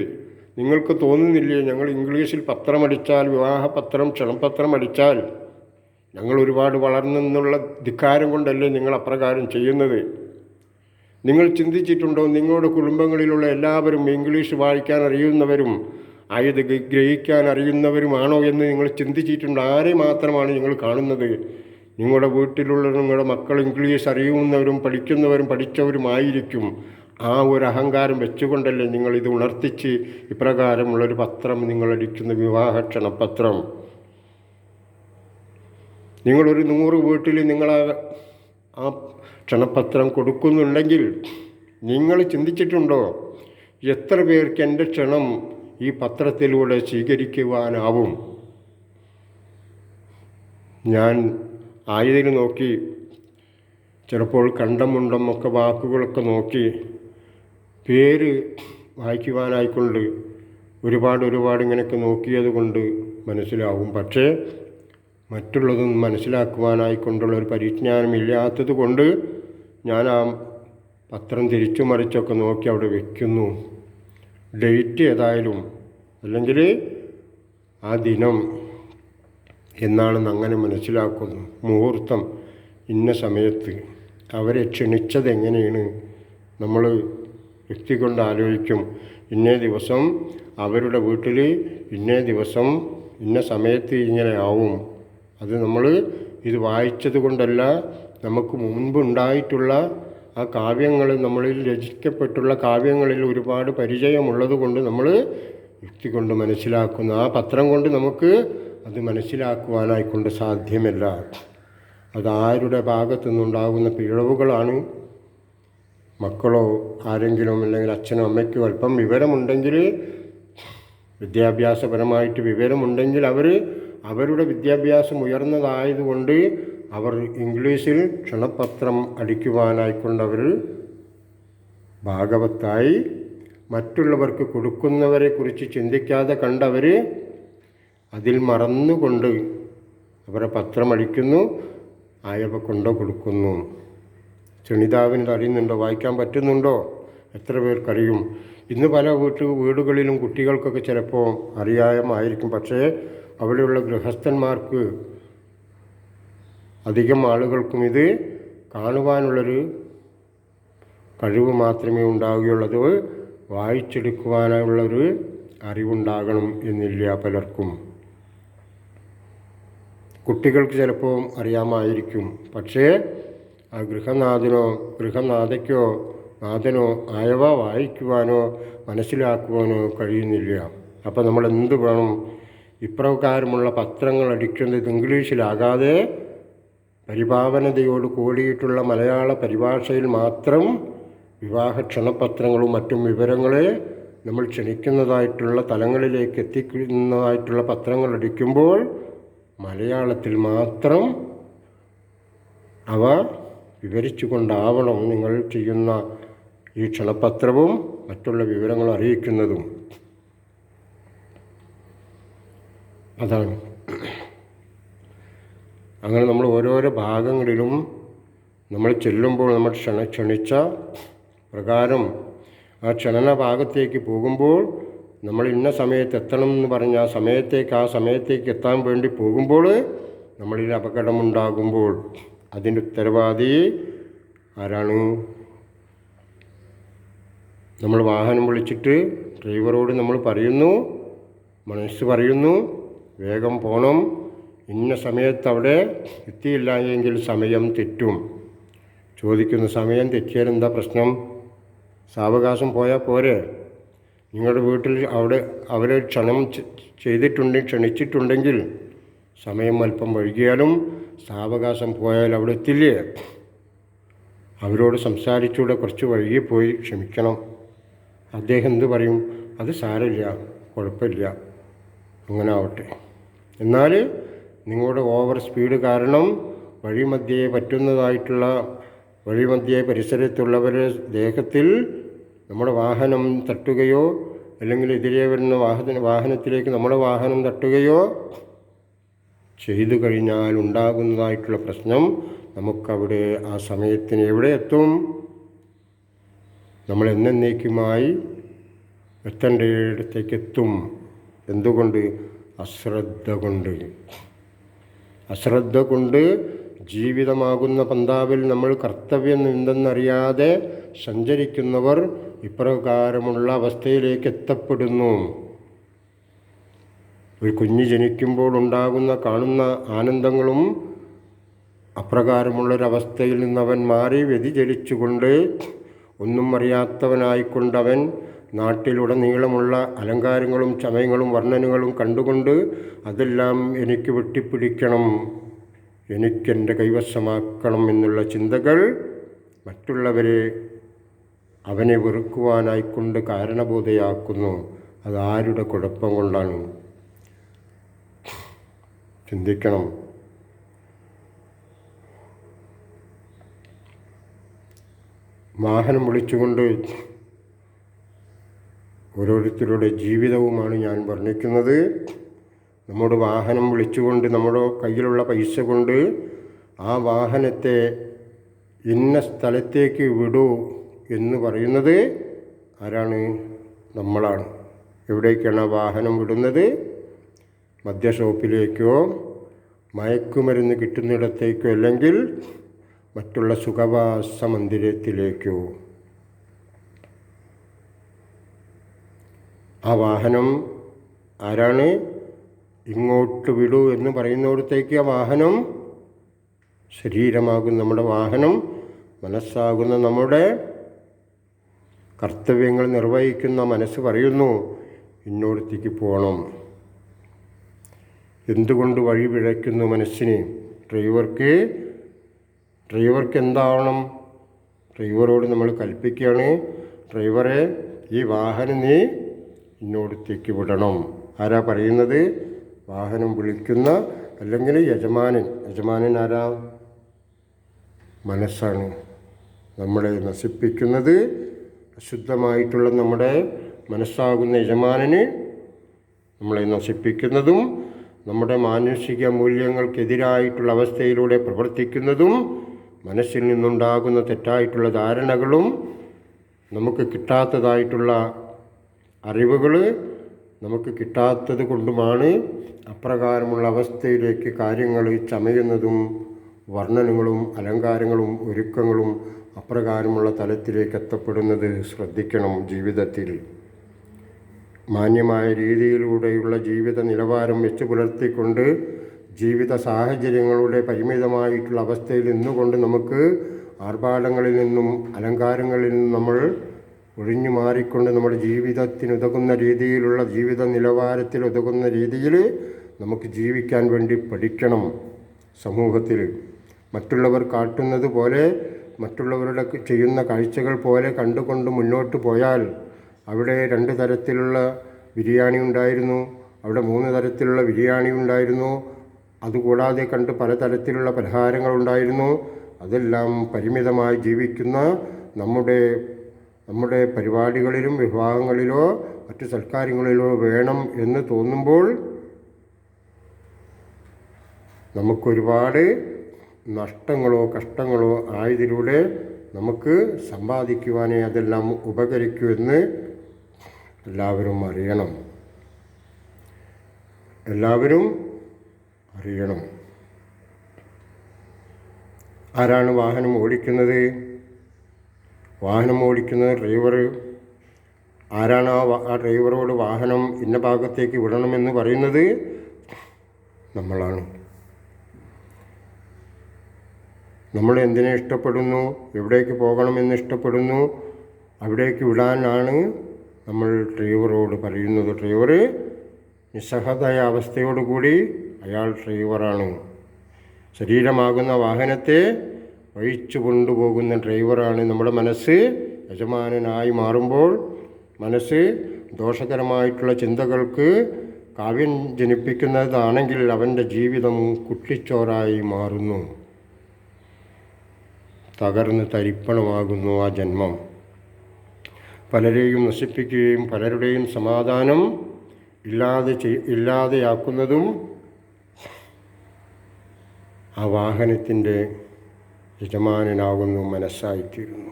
നിങ്ങൾക്ക് തോന്നുന്നില്ലേ ഞങ്ങൾ ഇംഗ്ലീഷിൽ പത്രമടിച്ചാൽ, വിവാഹപത്രം ക്ഷണപത്രം അടിച്ചാൽ ഞങ്ങൾ ഒരുപാട് വളർന്നെന്നുള്ള ധിക്കാരം കൊണ്ടല്ലേ നിങ്ങൾ അപ്രകാരം ചെയ്യുന്നത്? നിങ്ങൾ ചിന്തിച്ചിട്ടുണ്ടോ, നിങ്ങളുടെ കുടുംബങ്ങളിലുള്ള എല്ലാവരും ഇംഗ്ലീഷ് വായിക്കാൻ അറിയുന്നവരും ആയത് ഗ്രഹിക്കാൻ അറിയുന്നവരുമാണോ എന്ന് നിങ്ങൾ ചിന്തിച്ചിട്ടുണ്ടോ? ആരെ മാത്രമാണ് നിങ്ങൾ കാണുന്നത്? നിങ്ങളുടെ വീട്ടിലുള്ള നിങ്ങളുടെ മക്കൾ ഇംഗ്ലീഷ് അറിയുന്നവരും പഠിച്ചവരുമായിരിക്കും. ആ ഒരു അഹങ്കാരം വെച്ചുകൊണ്ടല്ലേ നിങ്ങളിത് ഉണർത്തിച്ച് ഇപ്രകാരമുള്ളൊരു പത്രം നിങ്ങളടിക്കുന്ന വിവാഹ ക്ഷണപത്രം. നിങ്ങളൊരു 100 വീട്ടിൽ നിങ്ങൾ ആ ക്ഷണപത്രം കൊടുക്കുന്നുണ്ടെങ്കിൽ നിങ്ങൾ ചിന്തിച്ചിട്ടുണ്ടോ എത്ര പേർക്ക് എൻ്റെ ക്ഷണം ഈ പത്രത്തിലൂടെ സ്വീകരിക്കുവാനാവും? ഞാൻ ആയതിന് നോക്കി, ചിലപ്പോൾ കണ്ടമുണ്ടം ഒക്കെ വാക്കുകളൊക്കെ നോക്കി പേര് വായിക്കുവാനായിക്കൊണ്ട് ഒരുപാട് ഇങ്ങനെയൊക്കെ നോക്കിയത് കൊണ്ട് മനസ്സിലാവും. പക്ഷേ മറ്റുള്ളതൊന്നും മനസ്സിലാക്കുവാനായിക്കൊണ്ടുള്ള ഒരു പരിജ്ഞാനമില്ലാത്തത് കൊണ്ട് ഞാൻ ആ പത്രം തിരിച്ചു മറിച്ചൊക്കെ നോക്കി അവിടെ വയ്ക്കുന്നു. ഡേറ്റ് ഏതായാലും അല്ലെങ്കിൽ ആ ദിനം എന്നാണെന്ന് അങ്ങനെ മനസ്സിലാക്കുന്നു. മുഹൂർത്തം ഇന്ന സമയത്ത് അവരെ ക്ഷണിച്ചത് എങ്ങനെയാണ് നമ്മൾ വ്യക്തി കൊണ്ട് ആലോചിക്കും. ഇന്നേ ദിവസം അവരുടെ വീട്ടിൽ ഇന്നേ ദിവസം ഇന്ന സമയത്ത് ഇങ്ങനെ ആവും. അത് നമ്മൾ ഇത് വായിച്ചത് കൊണ്ടല്ല, നമുക്ക് മുൻപുണ്ടായിട്ടുള്ള ആ കാവ്യങ്ങൾ, നമ്മളിൽ രചിക്കപ്പെട്ടുള്ള കാവ്യങ്ങളിൽ ഒരുപാട് പരിചയമുള്ളത് കൊണ്ട് നമ്മൾ യുക്തി കൊണ്ട് മനസ്സിലാക്കുന്നു. ആ പത്രം കൊണ്ട് നമുക്ക് അത് മനസ്സിലാക്കുവാനായിക്കൊണ്ട് സാധ്യമല്ല. അതാരുടെ ഭാഗത്തു നിന്നുണ്ടാകുന്ന പിഴവുകളാണ്. മക്കളോ ആരെങ്കിലും അല്ലെങ്കിൽ അച്ഛനോ അമ്മയ്ക്കോ അല്പം വിവരമുണ്ടെങ്കിൽ, വിദ്യാഭ്യാസപരമായിട്ട് വിവരമുണ്ടെങ്കിൽ അവരുടെ വിദ്യാഭ്യാസം ഉയർന്നതായതുകൊണ്ട് അവർ ഇംഗ്ലീഷിൽ ക്ഷണപത്രം അടിക്കുവാനായിക്കൊണ്ട് അവർ ഭാഗവത്തായി മറ്റുള്ളവർക്ക് കൊടുക്കുന്നവരെക്കുറിച്ച് ചിന്തിക്കാതെ കണ്ടവർ അതിൽ മറന്നുകൊണ്ട് അവരെ പത്രം അടിക്കുന്നു, ആയവ കൊണ്ടോ കൊടുക്കുന്നു. ക്ഷണിതാവിന് അറിയുന്നുണ്ടോ? വായിക്കാൻ പറ്റുന്നുണ്ടോ? എത്ര പേർക്കറിയും? ഇന്ന് പല വീടുകളിലും കുട്ടികൾക്കൊക്കെ ചിലപ്പോൾ അറിയാമായിരിക്കും. പക്ഷേ അവിടെയുള്ള ഗൃഹസ്ഥന്മാർക്ക് അധികം ആളുകൾക്കും ഇത് കാണുവാനുള്ളൊരു കഴിവ് മാത്രമേ ഉണ്ടാവുകയുള്ളൂ. വായിച്ചെടുക്കുവാനുള്ളൊരു അറിവുണ്ടാകണം എന്നില്ല പലർക്കും. കുട്ടികൾക്ക് ചിലപ്പോൾ അറിയാമായിരിക്കും. പക്ഷേ ആ നാഥനോ ആയവ വായിക്കുവാനോ മനസ്സിലാക്കുവാനോ കഴിയുന്നില്ല. അപ്പോൾ നമ്മൾ എന്ത് വേണം? ഇപ്രകാരമുള്ള പത്രങ്ങൾ അടിക്കുന്നത് ഇംഗ്ലീഷിലാകാതെ പരിഭാവനതയോട് കൂടിയിട്ടുള്ള മലയാള പരിഭാഷയിൽ മാത്രം വിവാഹ ക്ഷണപത്രങ്ങളും മറ്റും വിവരങ്ങളെ നമ്മൾ ക്ഷണിക്കുന്നതായിട്ടുള്ള തലങ്ങളിലേക്ക് എത്തിക്കുന്നതായിട്ടുള്ള പത്രങ്ങൾ അടിക്കുമ്പോൾ മലയാളത്തിൽ മാത്രം അവ വിവരിച്ചു കൊണ്ടാവണം നിങ്ങൾ ചെയ്യുന്ന ഈ ക്ഷണപത്രവും മറ്റുള്ള വിവരങ്ങൾ അറിയിക്കുന്നതും. അതാണ്. അങ്ങനെ നമ്മൾ ഓരോരോ ഭാഗങ്ങളിലും നമ്മൾ ചെല്ലുമ്പോൾ നമ്മൾ ക്ഷണിച്ച പ്രകാരം ആ ക്ഷണന ഭാഗത്തേക്ക് പോകുമ്പോൾ നമ്മൾ ഇന്ന സമയത്ത് എത്തണം എന്ന് പറഞ്ഞ് ആ സമയത്തേക്ക് എത്താൻ വേണ്ടി പോകുമ്പോൾ നമ്മളിൽ അപകടമുണ്ടാകുമ്പോൾ അതിൻ്റെ ഉത്തരവാദി ആരാണ്? നമ്മൾ വാഹനം വിളിച്ചിട്ട് ഡ്രൈവറോട് നമ്മൾ മനസ്സ് പറയുന്നു വേഗം പോകണം, ഇന്ന സമയത്ത് അവിടെ എത്തിയില്ല എങ്കിൽ സമയം തെറ്റും. ചോദിക്കുന്ന സമയം തെറ്റിയാൽ എന്താ പ്രശ്നം? സാവകാശം പോയാൽ പോരെ? നിങ്ങളുടെ വീട്ടിൽ അവരെ ക്ഷണിച്ചിട്ടുണ്ടെങ്കിൽ സമയം അല്പം വൈകിയാലും സാവകാശം പോയാൽ അവിടെ എത്തില്ലേ? അവരോട് സംസാരിച്ചൂടെ, കുറച്ച് വൈകിപ്പോയി, ക്ഷമിക്കണം. അദ്ദേഹം എന്ത് പറയും? അത് സാരമില്ല, കുഴപ്പമില്ല, അങ്ങനെ ആവട്ടെ. എന്നാൽ നിങ്ങളുടെ ഓവർ സ്പീഡ് കാരണം വഴിമധ്യേ പരിസരത്തുള്ളവരുടെ ദേഹത്തിൽ നമ്മുടെ വാഹനം തട്ടുകയോ അല്ലെങ്കിൽ എതിരെ വരുന്ന വാഹനത്തിലേക്ക് നമ്മുടെ വാഹനം തട്ടുകയോ ചെയ്തു കഴിഞ്ഞാൽ ഉണ്ടാകുന്നതായിട്ടുള്ള പ്രശ്നം നമുക്കവിടെ ആ സമയത്തിന് എവിടെ എത്തും? നമ്മൾ എന്നേക്കുമായി എത്തേണ്ടയിടത്തേക്ക് എത്തും. എന്തുകൊണ്ട്? അശ്രദ്ധ കൊണ്ട് ജീവിതമാകുന്ന പന്താവിൽ നമ്മൾ കർത്തവ്യം എന്തെന്നറിയാതെ സഞ്ചരിക്കുന്നവർ ഇപ്രകാരമുള്ള അവസ്ഥയിലേക്ക് എത്തപ്പെടുന്നു. ഒരു കുഞ്ഞ് ജനിക്കുമ്പോൾ കാണുന്ന ആനന്ദങ്ങളും അപ്രകാരമുള്ളൊരവസ്ഥയിൽ നിന്നവൻ മാറി വ്യതിചലിച്ചുകൊണ്ട് ഒന്നും അറിയാത്തവനായിക്കൊണ്ടവൻ നാട്ടിലുടനീളമുള്ള അലങ്കാരങ്ങളും ചമയങ്ങളും വർണ്ണനകളും കണ്ടുകൊണ്ട് അതെല്ലാം എനിക്ക് വെട്ടിപ്പിടിക്കണം, എനിക്കെൻ്റെ കൈവശമാക്കണം എന്നുള്ള ചിന്തകൾ മറ്റുള്ളവരെ അവനെ വെറുക്കുവാനായിക്കൊണ്ട് കാരണബോധയാക്കുന്നു. അതാരുടെ കുഴപ്പം കൊണ്ടാണ്? ചിന്തിക്കണം. വാഹനം വിളിച്ചുകൊണ്ട് ഓരോരുത്തരുടെ ജീവിതവുമാണ് ഞാൻ വർണ്ണിക്കുന്നത്. നമ്മുടെ വാഹനം വിളിച്ചുകൊണ്ട് നമ്മുടെ കയ്യിലുള്ള പൈസ കൊണ്ട് ആ വാഹനത്തെ ഇന്ന സ്ഥലത്തേക്ക് വിടൂ എന്ന് പറയുന്നത് ആരാണ്? നമ്മളാണ്. എവിടേക്കാണ് ആ വാഹനം വിടുന്നത്? മദ്യഷോപ്പിലേക്കോ മയക്കുമരുന്ന് കിട്ടുന്നിടത്തേക്കോ അല്ലെങ്കിൽ മറ്റുള്ള സുഖവാസ മന്ദിരത്തിലേക്കോ. ആ വാഹനം ആരാണ്? ഇങ്ങോട്ട് വിടൂ എന്ന് പറയുന്നിടത്തേക്ക് ആ വാഹനം ശരീരമാകുന്ന നമ്മുടെ വാഹനം, മനസ്സാകുന്ന നമ്മുടെ കർത്തവ്യങ്ങൾ നിർവഹിക്കുന്ന മനസ്സ് പറയുന്നു ഇന്നോടത്തേക്ക് പോകണം. എന്തുകൊണ്ട് വഴി പിഴയ്ക്കുന്നു മനസ്സിന്? ഡ്രൈവർക്ക് എന്താവണം? ഡ്രൈവറോട് നമ്മൾ കൽപ്പിക്കുകയാണ്, ഡ്രൈവറെ ഈ വാഹനം നീ ഇന്നോടത്തേക്ക് വിടണം. ആരാ പറയുന്നത്? വാഹനം വിളിക്കുന്ന അല്ലെങ്കിൽ യജമാനൻ ആരാ? മനസ്സാണ്. നമ്മളെ നശിപ്പിക്കുന്നത് അശുദ്ധമായിട്ടുള്ള നമ്മുടെ മനസ്സാകുന്ന യജമാനന് നമ്മളെ നശിപ്പിക്കുന്നതും നമ്മുടെ മാനുഷിക മൂല്യങ്ങൾക്കെതിരായിട്ടുള്ള അവസ്ഥയിലൂടെ പ്രവർത്തിക്കുന്നതും മനസ്സിൽ നിന്നുണ്ടാകുന്ന തെറ്റായിട്ടുള്ള ധാരണകളും നമുക്ക് കിട്ടാത്തതായിട്ടുള്ള അറിവുകൾ നമുക്ക് കിട്ടാത്തത് കൊണ്ടുമാണ് അപ്രകാരമുള്ള അവസ്ഥയിലേക്ക് കാര്യങ്ങൾ ചമയുന്നതും വർണ്ണനങ്ങളും അലങ്കാരങ്ങളും ഒരുക്കങ്ങളും അപ്രകാരമുള്ള തലത്തിലേക്ക് എത്തപ്പെടുന്നത്. ശ്രദ്ധിക്കണം. ജീവിതത്തിൽ മാന്യമായ രീതിയിലൂടെയുള്ള ജീവിത നിലവാരം വെച്ച് പുലർത്തിക്കൊണ്ട് ജീവിത സാഹചര്യങ്ങളുടെ പരിമിതമായിട്ടുള്ള അവസ്ഥയിൽ നിന്നുകൊണ്ട് നമുക്ക് ആർഭാടങ്ങളിൽ നിന്നും അലങ്കാരങ്ങളിൽ നിന്നും നമ്മൾ ഒഴിഞ്ഞു മാറിക്കൊണ്ട് നമ്മുടെ ജീവിതത്തിനുതകുന്ന രീതിയിലുള്ള ജീവിത നിലവാരത്തിൽ ഉതകുന്ന രീതിയിൽ നമുക്ക് ജീവിക്കാൻ വേണ്ടി പഠിക്കണം. സമൂഹത്തിൽ മറ്റുള്ളവർ കാട്ടുന്നത് പോലെ മറ്റുള്ളവരുടെ ചെയ്യുന്ന കാഴ്ചകൾ പോലെ കണ്ടുകൊണ്ട് മുന്നോട്ട് പോയാൽ അവിടെ 2 തരത്തിലുള്ള ബിരിയാണി ഉണ്ടായിരുന്നു, അവിടെ 3 തരത്തിലുള്ള ബിരിയാണി ഉണ്ടായിരുന്നു, അതുകൂടാതെ കണ്ട് പലതരത്തിലുള്ള പലഹാരങ്ങളുണ്ടായിരുന്നു. അതെല്ലാം പരിമിതമായി ജീവിക്കുന്ന നമ്മുടെ പരിപാടികളിലും വിവാഹങ്ങളിലോ മറ്റു സൽക്കാരങ്ങളിലോ വേണം എന്ന് തോന്നുമ്പോൾ നമുക്കൊരുപാട് നഷ്ടങ്ങളോ കഷ്ടങ്ങളോ ആയതിലൂടെ നമുക്ക് സമ്പാദിക്കുവാനേ അതെല്ലാം ഉപകരിക്കൂ എന്ന് എല്ലാവരും അറിയണം. ആരാണ് വാഹനം ഓടിക്കുന്നത്? വാഹനം ഓടിക്കുന്നത് ഡ്രൈവർ. ആരാണ് ആ ഡ്രൈവറോട് വാഹനം ഇന്ന ഭാഗത്തേക്ക് വിടണമെന്ന് പറയുന്നത്? നമ്മളാണ്. നമ്മൾ എന്തിനെ ഇഷ്ടപ്പെടുന്നു, എവിടേക്ക് പോകണമെന്ന് ഇഷ്ടപ്പെടുന്നു, അവിടേക്ക് വിടാനാണ് നമ്മൾ ഡ്രൈവറോട് പറയുന്നത്. ഡ്രൈവർ നിസ്സഹതായ അവസ്ഥയോടുകൂടി അയാൾ ഡ്രൈവറാണ്. ശരീരമാകുന്ന വാഹനത്തെ വഹിച്ചു കൊണ്ടുപോകുന്ന ഡ്രൈവറാണ്. നമ്മുടെ മനസ്സ് യജമാനനായി മാറുമ്പോൾ മനസ്സ് ദോഷകരമായിട്ടുള്ള ചിന്തകൾക്ക് കാവ്യം ജനിപ്പിക്കുന്നതാണെങ്കിൽ അവൻ്റെ ജീവിതം കുട്ടിച്ചോറായി മാറുന്നു, തകർന്ന് തരിപ്പണമാകുന്നു ആ ജന്മം. പലരെയും നശിപ്പിക്കുകയും പലരുടെയും സമാധാനം ഇല്ലാതെയാക്കുന്നതും ആ വാഹനത്തിൻ്റെ യജമാനനാകുന്നു, മനസ്സായിത്തീരുന്നു.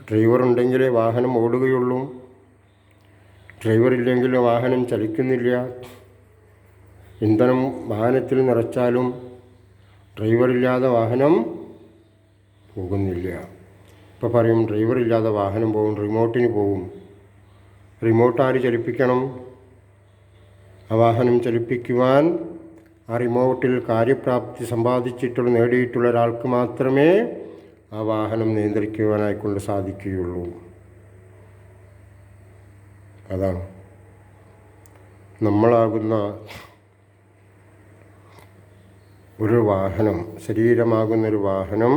ഡ്രൈവറുണ്ടെങ്കിലേ വാഹനം ഓടുകയുള്ളൂ. ഡ്രൈവറില്ലെങ്കിൽ വാഹനം ചലിക്കുന്നില്ല. ഇന്ധനം വാഹനത്തിൽ നിറച്ചാലും ഡ്രൈവറില്ലാതെ വാഹനം പോകുന്നില്ല. ഇപ്പോൾ പറയും ഡ്രൈവറില്ലാതെ വാഹനം പോകും, റിമോട്ടിന് പോകും. റിമോട്ട് ആര് ചലിപ്പിക്കണം? ആ വാഹനം ചലിപ്പിക്കുവാൻ ആ റിമോട്ടിൽ കാര്യപ്രാപ്തി സമ്പാദിച്ചിട്ടുള്ള നേടിയിട്ടുള്ള ഒരാൾക്ക് മാത്രമേ ആ വാഹനം നിയന്ത്രിക്കുവാനായിക്കൊണ്ട് സാധിക്കുകയുള്ളൂ. അതാണ് നമ്മളാകുന്ന ഒരു വാഹനം, ശരീരമാകുന്നൊരു വാഹനം.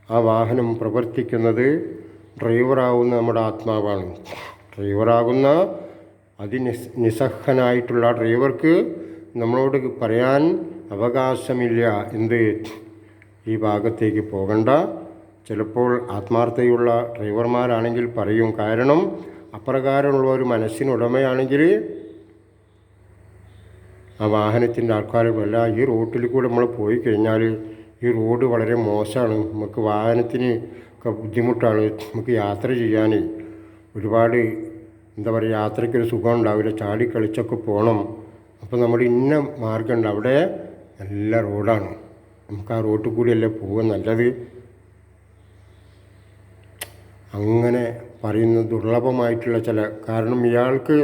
ആ വാഹനം പ്രവർത്തിക്കുന്നത് ഡ്രൈവറാകുന്ന നമ്മുടെ ആത്മാവാണ്. ഡ്രൈവറാകുന്ന നിസ്സഹനായിട്ടുള്ള ഡ്രൈവർക്ക് നമ്മളോട് പറയാൻ അവകാശമില്ല, എന്ത്, ഈ ഭാഗത്തേക്ക് പോകണ്ട. ചിലപ്പോൾ ആത്മാർത്ഥതയുള്ള ഡ്രൈവർമാരാണെങ്കിൽ പറയും. കാരണം അപ്രകാരമുള്ള ഒരു മനസ്സിനുടമയാണെങ്കിൽ ആ വാഹനത്തിൻ്റെ ആൾക്കാരുമല്ല, ഈ റോട്ടിൽ കൂടെ നമ്മൾ പോയി കഴിഞ്ഞാൽ ഈ റോഡ് വളരെ മോശമാണ്, നമുക്ക് വാഹനത്തിന് ഒക്കെ ബുദ്ധിമുട്ടാണ്, നമുക്ക് യാത്ര ചെയ്യാൻ ഒരുപാട് എന്താ പറയുക, യാത്രയ്ക്കൊരു സുഖം ഉണ്ടാവില്ല, ചാടിക്കളിച്ചൊക്കെ പോകണം. അപ്പോൾ നമ്മൾ ഇന്ന മാർഗമുണ്ട്, അവിടെ നല്ല റോഡാണ്, നമുക്ക് ആ റോട്ടിൽ കൂടിയല്ലേ പോവുക നല്ലത്. അങ്ങനെ പറയുന്ന ദുർലഭമായിട്ടുള്ള ചില, കാരണം ഇയാൾക്ക്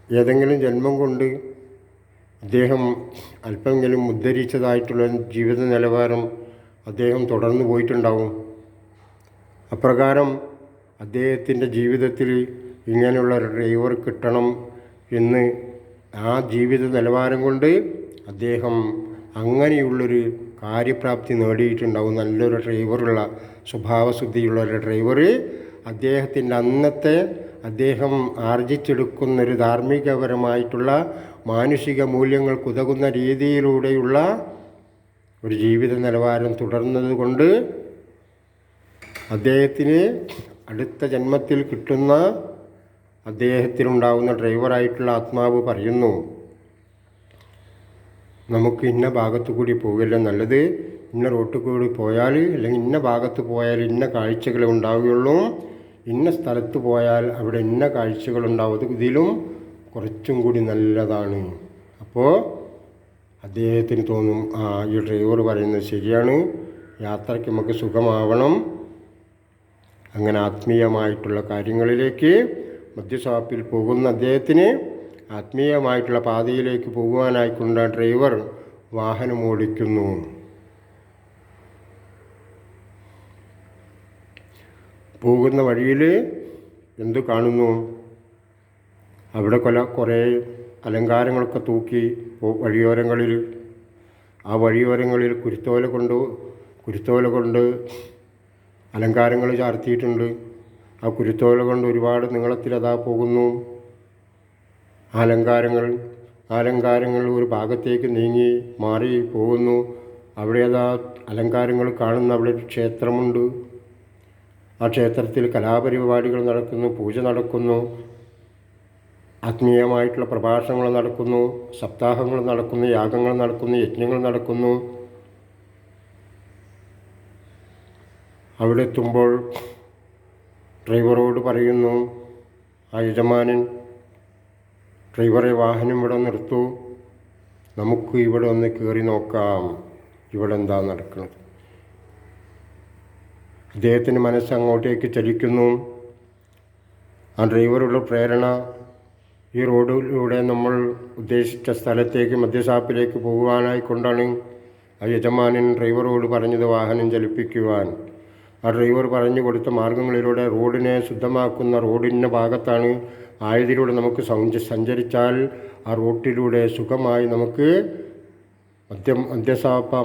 ഏതെങ്കിലും ജന്മം കൊണ്ട് അദ്ദേഹം അല്പമെങ്കിലും ഉദ്ധരിച്ചതായിട്ടുള്ള ജീവിത നിലവാരം അദ്ദേഹം തുടർന്നു പോയിട്ടുണ്ടാവും. അപ്രകാരം അദ്ദേഹത്തിൻ്റെ ജീവിതത്തിൽ ഇങ്ങനെയുള്ള ഒരു ഡ്രൈവർ കിട്ടണം എന്ന് ആ ജീവിത നിലവാരം കൊണ്ട് അദ്ദേഹം അങ്ങനെയുള്ളൊരു കാര്യപ്രാപ്തി നേടിയിട്ടുണ്ടാവും. നല്ലൊരു ഡ്രൈവറുള്ള, സ്വഭാവശുദ്ധിയുള്ള ഒരു ഡ്രൈവർ അദ്ദേഹത്തിൻ്റെ അന്നത്തെ അദ്ദേഹം ആർജിച്ചെടുക്കുന്നൊരു ധാർമ്മികപരമായിട്ടുള്ള മാനുഷിക മൂല്യങ്ങൾക്കുതകുന്ന രീതിയിലൂടെയുള്ള ഒരു ജീവിത നിലവാരം തുടർന്നതുകൊണ്ട് അദ്ദേഹത്തിന് അടുത്ത ജന്മത്തിൽ കിട്ടുന്ന അദ്ദേഹത്തിനുണ്ടാവുന്ന ഡ്രൈവറായിട്ടുള്ള ആത്മാവ് പറയുന്നു, നമുക്ക് ഇന്ന ഭാഗത്തു കൂടി പോകില്ല നല്ലത്, ഇന്ന റോട്ടിൽ കൂടി പോയാൽ അല്ലെങ്കിൽ ഇന്ന ഭാഗത്ത് പോയാൽ ഇന്ന കാഴ്ചകളെ ഉണ്ടാവുകയുള്ളൂ, ഇന്ന സ്ഥലത്ത് പോയാൽ അവിടെ ഇന്ന കാഴ്ചകളുണ്ടാവും, ഇതിലും കുറച്ചും കൂടി നല്ലതാണ്. അപ്പോൾ അദ്ദേഹത്തിന് തോന്നും, ഈ ഡ്രൈവർ പറയുന്നത് ശരിയാണ്, യാത്രയ്ക്ക് നമുക്ക് സുഖമാവണം. അങ്ങനെ ആത്മീയമായിട്ടുള്ള കാര്യങ്ങളിലേക്ക് മദ്യഷാപ്പിൽ പോകുന്ന അദ്ദേഹത്തിന് ആത്മീയമായിട്ടുള്ള പാതയിലേക്ക് പോകുവാനായിക്കൊണ്ട് ഡ്രൈവർ വാഹനം ഓടിക്കുന്നു. പോകുന്ന വഴിയിൽ എന്തു കാണുന്നു? അവിടെ കുറേ അലങ്കാരങ്ങളൊക്കെ തൂക്കി വഴിയോരങ്ങളിൽ, ആ വഴിയോരങ്ങളിൽ കുരുത്തോല കൊണ്ട് അലങ്കാരങ്ങൾ ചാർത്തിയിട്ടുണ്ട്. ആ കുരുത്തോല കൊണ്ട് ഒരുപാട് നീളത്തിലതാ പോകുന്നു. അലങ്കാരങ്ങൾ ഒരു ഭാഗത്തേക്ക് നീങ്ങി മാറി പോകുന്നു. അവിടെ അതാ അലങ്കാരങ്ങൾ കാണുന്ന അവിടെ ഒരു ക്ഷേത്രമുണ്ട്. ആ ക്ഷേത്രത്തിൽ കലാപരിപാടികൾ നടക്കുന്നു, പൂജ നടക്കുന്നു, ആത്മീയമായിട്ടുള്ള പ്രഭാഷണങ്ങൾ നടക്കുന്നു, സപ്താഹങ്ങൾ നടക്കുന്നു, യാഗങ്ങൾ നടക്കുന്നു, യജ്ഞങ്ങൾ നടക്കുന്നു. അവിടെ എത്തുമ്പോൾ ഡ്രൈവറോട് പറയുന്നു ആ യജമാനൻ, ഡ്രൈവറെ വാഹനം ഇവിടെ നിർത്തൂ, നമുക്ക് ഇവിടെ ഒന്ന് കയറി നോക്കാം, ഇവിടെ എന്താ നടക്കുന്നത്. അദ്ദേഹത്തിൻ്റെ മനസ്സ് അങ്ങോട്ടേക്ക് ചലിക്കുന്നു. ആ ഡ്രൈവറുടെ പ്രേരണ ഈ റോഡിലൂടെ നമ്മൾ ഉദ്ദേശിച്ച സ്ഥലത്തേക്ക് മദ്യഷാപ്പിലേക്ക് പോകുവാനായിക്കൊണ്ടാണ് ആ യജമാനൻ ഡ്രൈവറോട് പറഞ്ഞത് വാഹനം ചലിപ്പിക്കുവാൻ. ആ ഡ്രൈവർ പറഞ്ഞു കൊടുത്ത മാർഗങ്ങളിലൂടെ റോഡിനെ ശുദ്ധമാക്കുന്ന റോഡിൻ്റെ ഭാഗത്താണ് ആയതിലൂടെ നമുക്ക് സഞ്ചരിച്ചാൽ ആ റോട്ടിലൂടെ സുഖമായി നമുക്ക്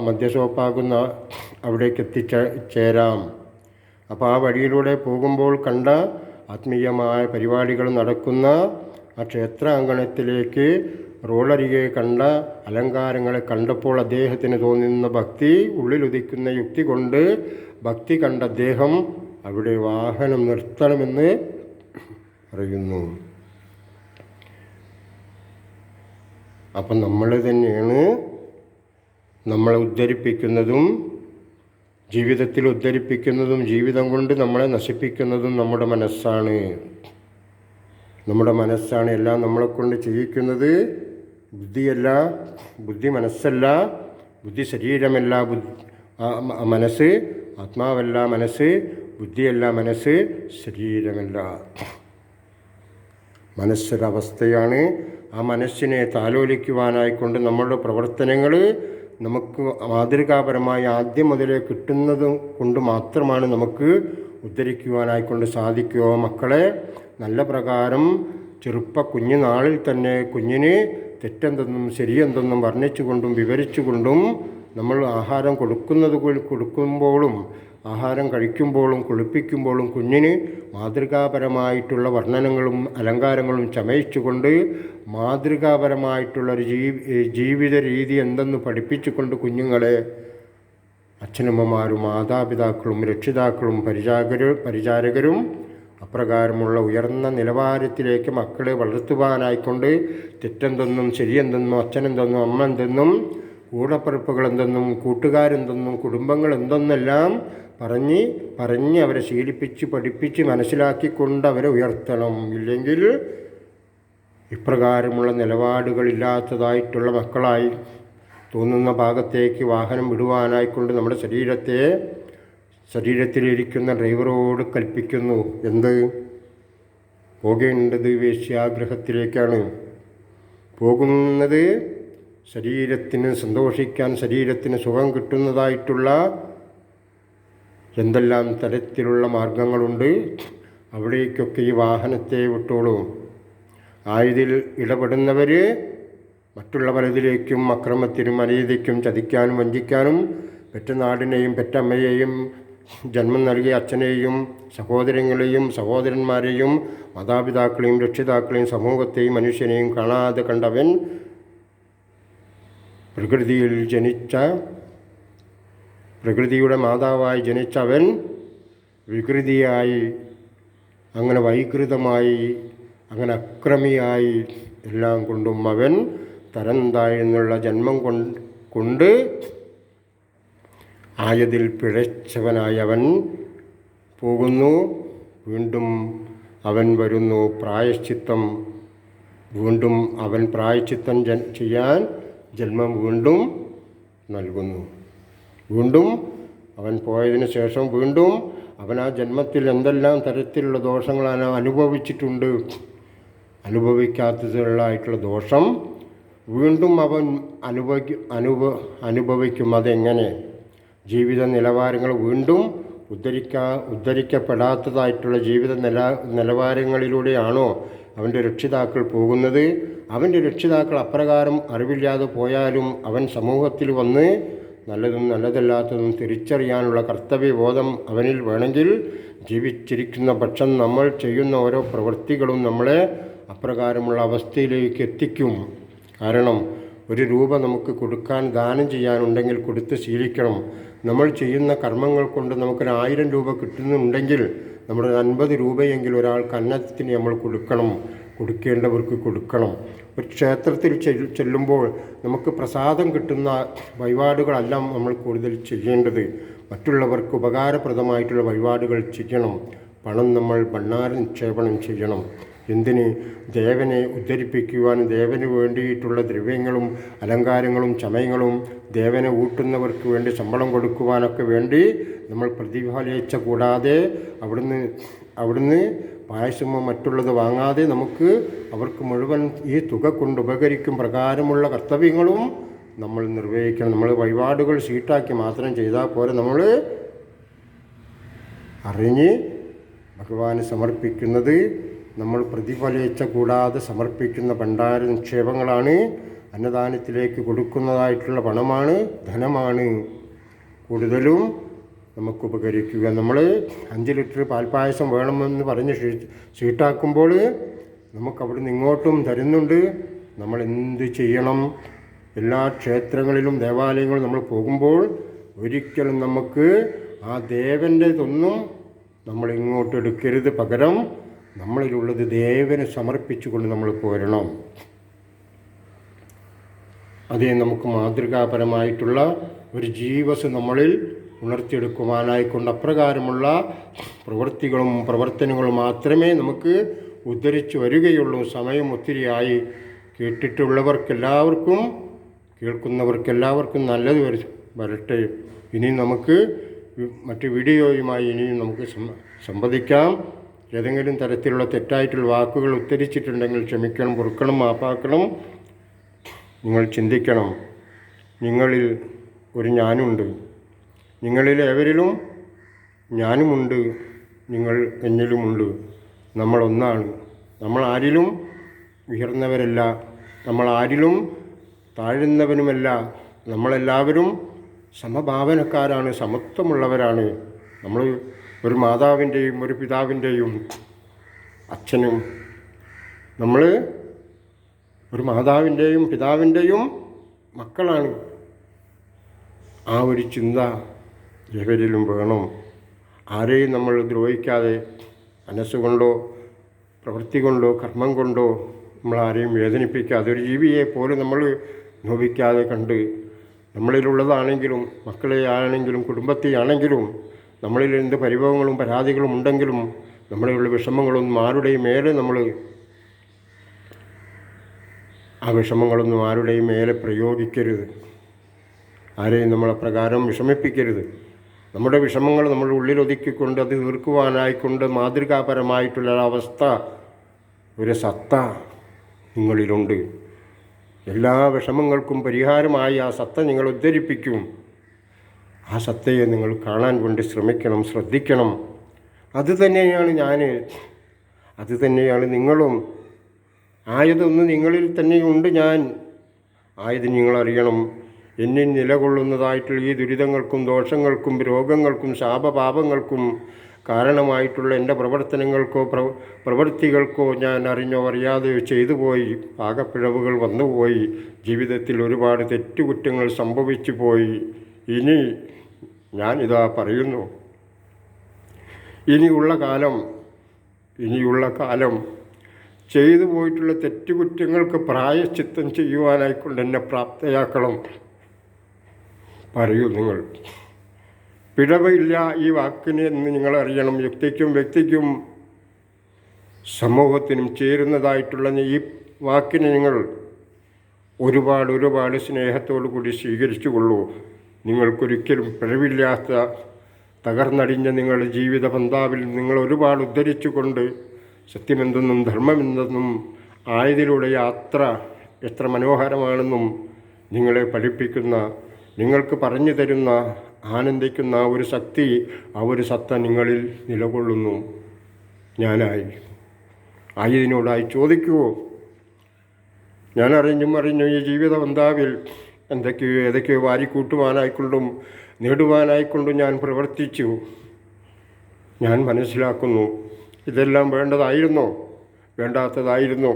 മദ്യഷോപ്പാകുന്ന അവിടേക്ക് എത്തിച്ചേരാം. അപ്പോൾ ആ വഴിയിലൂടെ പോകുമ്പോൾ കണ്ട ആത്മീയമായ പരിപാടികൾ നടക്കുന്ന ആ ക്ഷേത്രാങ്കണത്തിലേക്ക് റോഡരികെ കണ്ട അലങ്കാരങ്ങളെ കണ്ടപ്പോൾ അദ്ദേഹത്തിന് തോന്നുന്ന ഭക്തി, ഉള്ളിലുദിക്കുന്ന യുക്തി കൊണ്ട് ഭക്തി കണ്ട അദ്ദേഹം അവിടെ വാഹനം നിർത്തണമെന്ന് പറയുന്നു. അപ്പം നമ്മൾ തന്നെയാണ് നമ്മളെ ഉദ്ധരിപ്പിക്കുന്നതും ജീവിതത്തിൽ ഉദ്ധരിപ്പിക്കുന്നതും ജീവിതം കൊണ്ട് നമ്മളെ നശിപ്പിക്കുന്നതും നമ്മുടെ മനസ്സാണ്. നമ്മുടെ മനസ്സാണ് എല്ലാം നമ്മളെക്കൊണ്ട് ചെയ്യിക്കുന്നത്. ബുദ്ധിയല്ല, ബുദ്ധി മനസ്സല്ല, ബുദ്ധി ശരീരമല്ല, മനസ്സ് ആത്മാവല്ല, മനസ്സ് ബുദ്ധിയല്ല, മനസ്സ് ശരീരമല്ല. മനസ്സൊരവസ്ഥയാണ്. ആ മനസ്സിനെ താലോലിക്കുവാനായിക്കൊണ്ട് നമ്മളുടെ പ്രവർത്തനങ്ങൾ നമുക്ക് മാതൃകാപരമായി ആദ്യം മുതലേ കിട്ടുന്നത് കൊണ്ട് മാത്രമാണ് നമുക്ക് ഉദ്ധരിക്കുവാനായിക്കൊണ്ട് സാധിക്കുക. മക്കളെ നല്ല പ്രകാരം കുഞ്ഞുനാളിൽ തന്നെ കുഞ്ഞിന് തെറ്റെന്തെന്നും ശരിയെന്തെന്നും വർണ്ണിച്ചുകൊണ്ടും വിവരിച്ചുകൊണ്ടും നമ്മൾ ആഹാരം കൊടുക്കുമ്പോഴും ആഹാരം കഴിക്കുമ്പോഴും കുളിപ്പിക്കുമ്പോഴും കുഞ്ഞിന് മാതൃകാപരമായിട്ടുള്ള വർണ്ണനങ്ങളും അലങ്കാരങ്ങളും ചമയിച്ചുകൊണ്ട് മാതൃകാപരമായിട്ടുള്ളൊരു ജീവിത രീതി എന്തെന്ന് പഠിപ്പിച്ചുകൊണ്ട് കുഞ്ഞുങ്ങളെ അച്ഛനമ്മമാരും മാതാപിതാക്കളും രക്ഷിതാക്കളും പരിചാരകരും അപ്രകാരമുള്ള ഉയർന്ന നിലവാരത്തിലേക്ക് മക്കളെ വളർത്തുവാനായിക്കൊണ്ട് തെറ്റെന്തെന്നും ശരിയെന്തെന്നും അച്ഛനെന്തെന്നും അമ്മ എന്തെന്നും കൂടപ്പിറപ്പുകളെന്തെന്നും കൂട്ടുകാരെന്തെന്നും കുടുംബങ്ങൾ എന്തെന്നെല്ലാം പറഞ്ഞ് അവരെ ശീലിപ്പിച്ച് പഠിപ്പിച്ച് മനസ്സിലാക്കിക്കൊണ്ട് അവരെ ഉയർത്തണം. ഇല്ലെങ്കിൽ ഇപ്രകാരമുള്ള നിലപാടുകളില്ലാത്തതായിട്ടുള്ള മക്കളായി തോന്നുന്ന ഭാഗത്തേക്ക് വാഹനം വിടുവാനായിക്കൊണ്ട് നമ്മുടെ ശരീരത്തിലിരിക്കുന്ന ഡ്രൈവറോട് കൽപ്പിക്കുന്നു. എന്ത്? പോകേണ്ടത് വേശ്യാഗ്രഹത്തിലേക്കാണ് പോകുന്നത്. ശരീരത്തിന് സന്തോഷിക്കാൻ, ശരീരത്തിന് സുഖം കിട്ടുന്നതായിട്ടുള്ള എന്തെല്ലാം തരത്തിലുള്ള മാർഗങ്ങളുണ്ട്, അവിടേക്കൊക്കെ ഈ വാഹനത്തെ വിട്ടോളൂ. ആയതിൽ ഇടപെടുന്നവർ മറ്റുള്ള പലതിലേക്കും അക്രമത്തിനും അനീതിക്കും ചതിക്കാനും വഞ്ചിക്കാനും പെറ്റ നാടിനെയും പെറ്റമ്മയെയും ജന്മം നൽകിയ അച്ഛനെയും സഹോദരങ്ങളെയും സഹോദരന്മാരെയും മാതാപിതാക്കളെയും രക്ഷിതാക്കളെയും സമൂഹത്തെയും മനുഷ്യനെയും കാണാതെ കണ്ടവൻ പ്രകൃതിയുടെ മാതാവായി ജനിച്ചവൻ വികൃതിയായി, അങ്ങനെ വൈകൃതമായി, അങ്ങനെ അക്രമിയായി എല്ലാം കൊണ്ടും അവൻ തരം താഴ്ന്നുള്ള ജന്മം കൊണ്ട് ആയതിൽ പിഴച്ചവനായി അവൻ പോകുന്നു. വീണ്ടും അവൻ വരുന്നു വീണ്ടും അവൻ പ്രായശ്ചിത്തം ചെയ്യാൻ ജന്മം വീണ്ടും നൽകുന്നു. വീണ്ടും അവൻ പോയതിന് ശേഷം വീണ്ടും അവൻ ആ ജന്മത്തിൽ എന്തെല്ലാം തരത്തിലുള്ള ദോഷങ്ങളാണ് അനുഭവിക്കാത്തതായിട്ടുള്ള ദോഷം വീണ്ടും അവൻ അനുഭവിക്കും. അതെങ്ങനെ? ജീവിത നിലവാരങ്ങൾ വീണ്ടും ഉദ്ധരിക്കപ്പെടാത്തതായിട്ടുള്ള ജീവിത നിലവാരങ്ങളിലൂടെയാണോ അവൻ്റെ രക്ഷിതാക്കൾ പോകുന്നത്? അവൻ്റെ രക്ഷിതാക്കൾ അപ്രകാരം അറിവില്ലാതെ പോയാലും അവൻ സമൂഹത്തിൽ വന്ന് നല്ലതും നല്ലതല്ലാത്തതും തിരിച്ചറിയാനുള്ള കർത്തവ്യബോധം അവനിൽ വേണമെങ്കിൽ ജീവിച്ചിരിക്കുന്ന പക്ഷം നമ്മൾ ചെയ്യുന്ന ഓരോ പ്രവൃത്തികളും നമ്മളെ അപ്രകാരമുള്ള അവസ്ഥയിലേക്ക് എത്തിക്കും. കാരണം ഒരു രൂപ നമുക്ക് കൊടുക്കാൻ ദാനം ചെയ്യാനുണ്ടെങ്കിൽ കൊടുത്ത് ശീലിക്കണം. നമ്മൾ ചെയ്യുന്ന കർമ്മങ്ങൾ കൊണ്ട് നമുക്കൊരു 1000 രൂപ കിട്ടുന്നുണ്ടെങ്കിൽ നമ്മുടെ 50 രൂപയെങ്കിൽ ഒരാൾക്ക് അന്നത്തിന് നമ്മൾ കൊടുക്കേണ്ടവർക്ക് കൊടുക്കണം. ഒരു ക്ഷേത്രത്തിൽ ചെല്ലുമ്പോൾ നമുക്ക് പ്രസാദം കിട്ടുന്ന വഴിപാടുകളെല്ലാം നമ്മൾ കൂടുതൽ ചെയ്യേണ്ടത് മറ്റുള്ളവർക്ക് ഉപകാരപ്രദമായിട്ടുള്ള വഴിപാടുകൾ ചെയ്യണം. പണം നമ്മൾ ഭണ്ഡാര നിക്ഷേപണം ചെയ്യണം. എന്തിന്? ദേവനെ ഉദ്ധരിപ്പിക്കുവാനും ദേവന് വേണ്ടിയിട്ടുള്ള ദ്രവ്യങ്ങളും അലങ്കാരങ്ങളും ചമയങ്ങളും ദേവനെ ഊട്ടുന്നവർക്ക് വേണ്ടി ശമ്പളം കൊടുക്കുവാനൊക്കെ വേണ്ടി നമ്മൾ പ്രതിഫലേച്ഛ കൂടാതെ അവിടുന്ന് പായസമോ മറ്റുള്ളത് വാങ്ങാതെ നമുക്ക് അവർക്ക് മുഴുവൻ ഈ തുക കൊണ്ട് ഉപകരിക്കും പ്രകാരമുള്ള കർത്തവ്യങ്ങളും നമ്മൾ നിർവഹിക്കണം. നമ്മൾ വഴിപാടുകൾ ഷീട്ടാക്കി മാത്രം ചെയ്താൽ പോരെ. നമ്മൾ അറിഞ്ഞ് ഭഗവാന് സമർപ്പിക്കുന്നത് നമ്മൾ പ്രതിഫലേച്ഛ കൂടാതെ സമർപ്പിക്കുന്ന ഭണ്ഡാര നിക്ഷേപങ്ങളാണ്. അന്നദാനത്തിലേക്ക് കൊടുക്കുന്നതായിട്ടുള്ള പണമാണ്, ധനമാണ് കൂടുതലും നമുക്ക് ഉപകരിക്കുക. നമ്മൾ 5 ലിറ്റർ പാൽപ്പായസം വേണമെന്ന് പറഞ്ഞ് ഷീട്ടാക്കുമ്പോൾ നമുക്കവിടുന്ന് ഇങ്ങോട്ടും തരുന്നുണ്ട്. നമ്മൾ എന്ത് ചെയ്യണം? എല്ലാ ക്ഷേത്രങ്ങളിലും ദേവാലയങ്ങളും നമ്മൾ പോകുമ്പോൾ ഒരിക്കലും നമുക്ക് ആ ദേവൻ്റെതൊന്നും നമ്മൾ ഇങ്ങോട്ട് എടുക്കരുത്. പകരം നമ്മളിലുള്ളത് ദേവന് സമർപ്പിച്ചുകൊണ്ട് നമ്മൾ പോരണം. അതേ നമുക്ക് മാതൃകാപരമായിട്ടുള്ള ഒരു ജീവസ് നമ്മളിൽ ഉണർത്തിയെടുക്കുവാനായിക്കൊണ്ട് അപ്രകാരമുള്ള പ്രവൃത്തികളും പ്രവർത്തനങ്ങളും മാത്രമേ നമുക്ക് ഉദ്ധരിച്ചു വരികയുള്ളൂ. സമയം ഒത്തിരിയായി. കേട്ടിട്ടുള്ളവർക്കെല്ലാവർക്കും കേൾക്കുന്നവർക്കെല്ലാവർക്കും നല്ലത് വരട്ടെ. ഇനി നമുക്ക് മറ്റ് വീഡിയോയുമായി ഇനിയും നമുക്ക് സംവദിക്കാം. ഏതെങ്കിലും തരത്തിലുള്ള തെറ്റായിട്ടുള്ള വാക്കുകൾ ഉദ്ധരിച്ചിട്ടുണ്ടെങ്കിൽ ക്ഷമിക്കണം, പൊറുക്കണം, മാപ്പാക്കണം. നിങ്ങൾ ചിന്തിക്കണം, നിങ്ങളിൽ ഒരു ഞാനുണ്ട്, നിങ്ങളിൽ ഏവരിലും ഞാനുമുണ്ട്, നിങ്ങൾ എന്നിലുമുണ്ട്. നമ്മളൊന്നാണ്. നമ്മൾ ആരിലും ഉയർന്നവരല്ല, നമ്മൾ ആരിലും താഴുന്നവനുമല്ല. നമ്മളെല്ലാവരും സമഭാവനക്കാരാണ്, സമത്വമുള്ളവരാണ്. നമ്മൾ ഒരു മാതാവിൻ്റെയും ഒരു പിതാവിൻ്റെയും അച്ഛനും, നമ്മൾ ഒരു മാതാവിൻ്റെയും പിതാവിൻ്റെയും മക്കളാണ്. ആ ഒരു ചിന്ത ഏവരിലും വേണം. ആരെയും നമ്മൾ ദ്രോഹിക്കാതെ മനസ്സുകൊണ്ടോ പ്രവൃത്തി കൊണ്ടോ കർമ്മം കൊണ്ടോ നമ്മൾ ആരെയും വേദനിപ്പിക്കാതെ, ഒരു ജീവിയെ പോലും നമ്മൾ നോവിക്കാതെ കണ്ട്, നമ്മളിലുള്ളതാണെങ്കിലും മക്കളെ ആണെങ്കിലും കുടുംബത്തെയാണെങ്കിലും നമ്മളിൽ എന്ത് പരിഭവങ്ങളും പരാതികളും ഉണ്ടെങ്കിലും നമ്മളിലുള്ള വിഷമങ്ങളൊന്നും ആരുടെയും മേലെ ആ വിഷമങ്ങളൊന്നും ആരുടെയും മേലെ പ്രയോഗിക്കരുത്. ആരെയും നമ്മളപ്രകാരം വിഷമിപ്പിക്കരുത്. നമ്മുടെ വിഷമങ്ങൾ നമ്മുടെ ഉള്ളിലൊതുക്കിക്കൊണ്ട് അത് തീർക്കുവാനായിക്കൊണ്ട് മാതൃകാപരമായിട്ടുള്ള അവസ്ഥ, ഒരു സത്ത നിങ്ങളിലുണ്ട്. എല്ലാ വിഷമങ്ങൾക്കും പരിഹാരമായി ആ സത്ത നിങ്ങൾ ഉദ്ധരിപ്പിക്കും. ആ സത്തയെ നിങ്ങൾ കാണാൻ വേണ്ടി ശ്രമിക്കണം, ശ്രദ്ധിക്കണം. അത് തന്നെയാണ് ഞാൻ, അത് തന്നെയാണ് നിങ്ങളും. ആയതൊന്ന് നിങ്ങളിൽ തന്നെയുണ്ട് ഞാൻ. ആയത് നിങ്ങളറിയണം. എന്നിൽ നിലകൊള്ളുന്നതായിട്ടുള്ള ഈ ദുരിതങ്ങൾക്കും ദോഷങ്ങൾക്കും രോഗങ്ങൾക്കും ശാപപാപങ്ങൾക്കും കാരണമായിട്ടുള്ള എൻ്റെ പ്രവർത്തനങ്ങൾക്കോ പ്രവൃത്തികൾക്കോ ഞാൻ അറിഞ്ഞോ അറിയാതെയോ ചെയ്തു പോയി, പാകപ്പിഴവുകൾ വന്നുപോയി, ജീവിതത്തിൽ ഒരുപാട് തെറ്റുകുറ്റങ്ങൾ സംഭവിച്ചു പോയി. ഇനി ഞാനിതാ പറയുന്നു, ഇനിയുള്ള കാലം ചെയ്തു പോയിട്ടുള്ള തെറ്റുകുറ്റങ്ങൾക്ക് പ്രായശ്ചിത്തം ചെയ്യുവാനായിക്കൊണ്ട് എന്നെ പ്രാപ്തയാക്കണം. പറയൂ നിങ്ങൾ. പിഴവില്ല ഈ വാക്കിന് എന്ന് നിങ്ങളറിയണം. വ്യക്തിക്കും സമൂഹത്തിനും ചേരുന്നതായിട്ടുള്ള ഈ വാക്കിനെ നിങ്ങൾ ഒരുപാട് സ്നേഹത്തോടു കൂടി സ്വീകരിച്ചു കൊള്ളൂ. നിങ്ങൾക്കൊരിക്കലും പിഴവില്ലാത്ത തകർന്നടിഞ്ഞ നിങ്ങളുടെ ജീവിത പന്താവിൽ നിങ്ങൾ ഒരുപാട് ഉദ്ധരിച്ചുകൊണ്ട് സത്യമെന്തെന്നും ധർമ്മമെന്തെന്നും ആയതിലൂടെ യാത്ര എത്ര മനോഹരമാണെന്നും നിങ്ങളെ പഠിപ്പിക്കുന്ന, നിങ്ങൾക്ക് പറഞ്ഞു തരുന്ന, ആനന്ദിക്കുന്ന ഒരു ശക്തി, ആ ഒരു സത്ത നിങ്ങളിൽ നിലകൊള്ളുന്നു. ആയതിനോടായി ചോദിക്കുമോ? ഞാൻ അറിഞ്ഞു ഈ ജീവിത പന്താവിൽ ഏതൊക്കെയോ വാരിക്കൂട്ടുവാനായിക്കൊണ്ടും നേടുവാനായിക്കൊണ്ടും ഞാൻ പ്രവർത്തിച്ചു. ഞാൻ മനസ്സിലാക്കുന്നു, ഇതെല്ലാം വേണ്ടതായിരുന്നോ? വേണ്ടാത്തതായിരുന്നോ?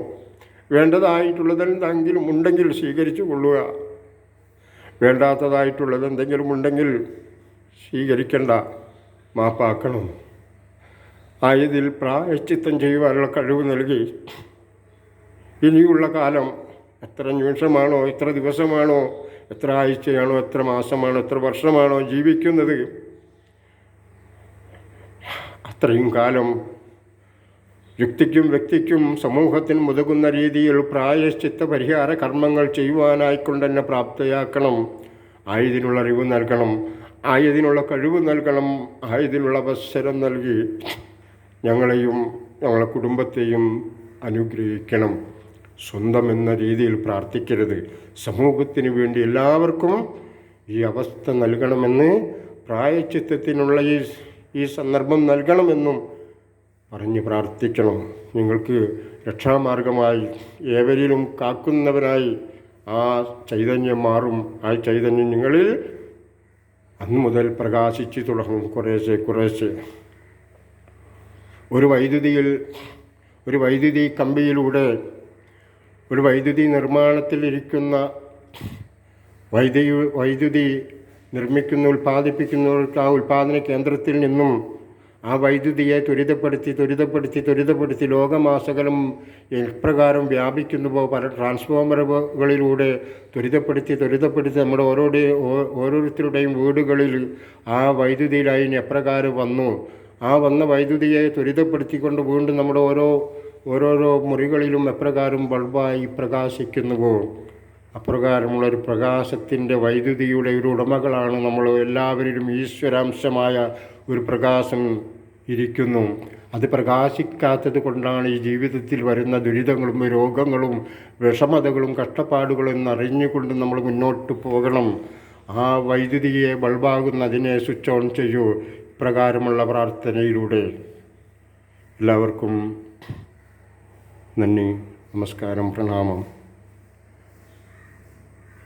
വേണ്ടതായിട്ടുള്ളതെന്തെങ്കിലും ഉണ്ടെങ്കിൽ സ്വീകരിച്ചു കൊള്ളുക. വേണ്ടാത്തതായിട്ടുള്ളത് എന്തെങ്കിലും ഉണ്ടെങ്കിൽ സ്വീകരിക്കേണ്ട, മാപ്പാക്കണം. ആയതിൽ പ്രായശ്ചിത്തം ചെയ്യുവാനുള്ള കഴിവ് നൽകി. ഇനിയുള്ള കാലം എത്ര നിമിഷമാണോ, എത്ര ദിവസമാണോ, എത്ര ആഴ്ചയാണോ, എത്ര മാസമാണോ, എത്ര വർഷമാണോ ജീവിക്കുന്നത്, അത്രയും കാലം വ്യക്തിക്കും സമൂഹത്തിനും ഉതകുന്ന രീതിയിൽ പ്രായശ്ചിത്ത പരിഹാര കർമ്മങ്ങൾ ചെയ്യുവാനായിക്കൊണ്ട് തന്നെ പ്രാപ്തയാക്കണം. ആയതിനുള്ള അറിവ് നൽകണം, ആയതിനുള്ള കഴിവ് നൽകണം, ആയതിനുള്ള അവസരം നൽകി ഞങ്ങളെയും ഞങ്ങളെ കുടുംബത്തെയും അനുഗ്രഹിക്കണം. സ്വന്തം എന്ന രീതിയിൽ പ്രാർത്ഥിക്കരുത്. സമൂഹത്തിന് വേണ്ടി എല്ലാവർക്കും ഈ അവസ്ഥ നൽകണമെന്ന് പ്രായശ്ചിത്തത്തിനുള്ള ഈ സന്ദർഭം നൽകണമെന്നും പറഞ്ഞ് പ്രാർത്ഥിക്കണം. നിങ്ങൾക്ക് രക്ഷാമാർഗമായി ഏവരിലും കാക്കുന്നവനായി ആ ചൈതന്യം മാറും. ആ ചൈതന്യം നിങ്ങളിൽ അന്നു മുതൽ പ്രകാശിച്ചു തുടങ്ങും. കുറേശ്ശെ ഒരു വൈദ്യുതി കമ്പിയിലൂടെ ഒരു വൈദ്യുതി നിർമ്മാണത്തിലിരിക്കുന്ന വൈദ്യുതി ഉൽപ്പാദിപ്പിക്കുന്നവർക്ക് ആ ഉൽപ്പാദന കേന്ദ്രത്തിൽ നിന്നും ആ വൈദ്യുതിയെ ത്വരിതപ്പെടുത്തി ലോകമാസകലം എപ്രകാരം വ്യാപിക്കുന്നുവോ പല ട്രാൻസ്ഫോമറുകളിലൂടെ ത്വരിതപ്പെടുത്തി നമ്മുടെ ഓരോരുത്തരുടെയും വീടുകളിൽ ആ വൈദ്യുതി ലൈൻ എപ്രകാരം വന്നു, ആ വന്ന വൈദ്യുതിയെ ത്വരിതപ്പെടുത്തിക്കൊണ്ട് വീണ്ടും നമ്മുടെ ഓരോരോ മുറികളിലും എപ്രകാരം ബൾബായി പ്രകാശിക്കുന്നുവോ അപ്രകാരമുള്ളൊരു പ്രകാശത്തിൻ്റെ വൈദ്യുതിയുടെ ഒരു ഉടമകളാണ് നമ്മൾ. എല്ലാവരിലും ഈശ്വരാംശമായ ഒരു പ്രകാശം ഇരിക്കുന്നു. അത് പ്രകാശിക്കാത്തത് കൊണ്ടാണ് ഈ ജീവിതത്തിൽ വരുന്ന ദുരിതങ്ങളും രോഗങ്ങളും വിഷമതകളും കഷ്ടപ്പാടുകളും എന്നറിഞ്ഞുകൊണ്ട് നമ്മൾ മുന്നോട്ട് പോകണം. ആ വൈദ്യുതിയെ ബൾബാകുന്നതിനെ സ്വിച്ച് ഓൺ ചെയ്യൂ ഇപ്രകാരമുള്ള പ്രാർത്ഥനയിലൂടെ. എല്ലാവർക്കും നന്ദി, നമസ്കാരം, പ്രണാമം.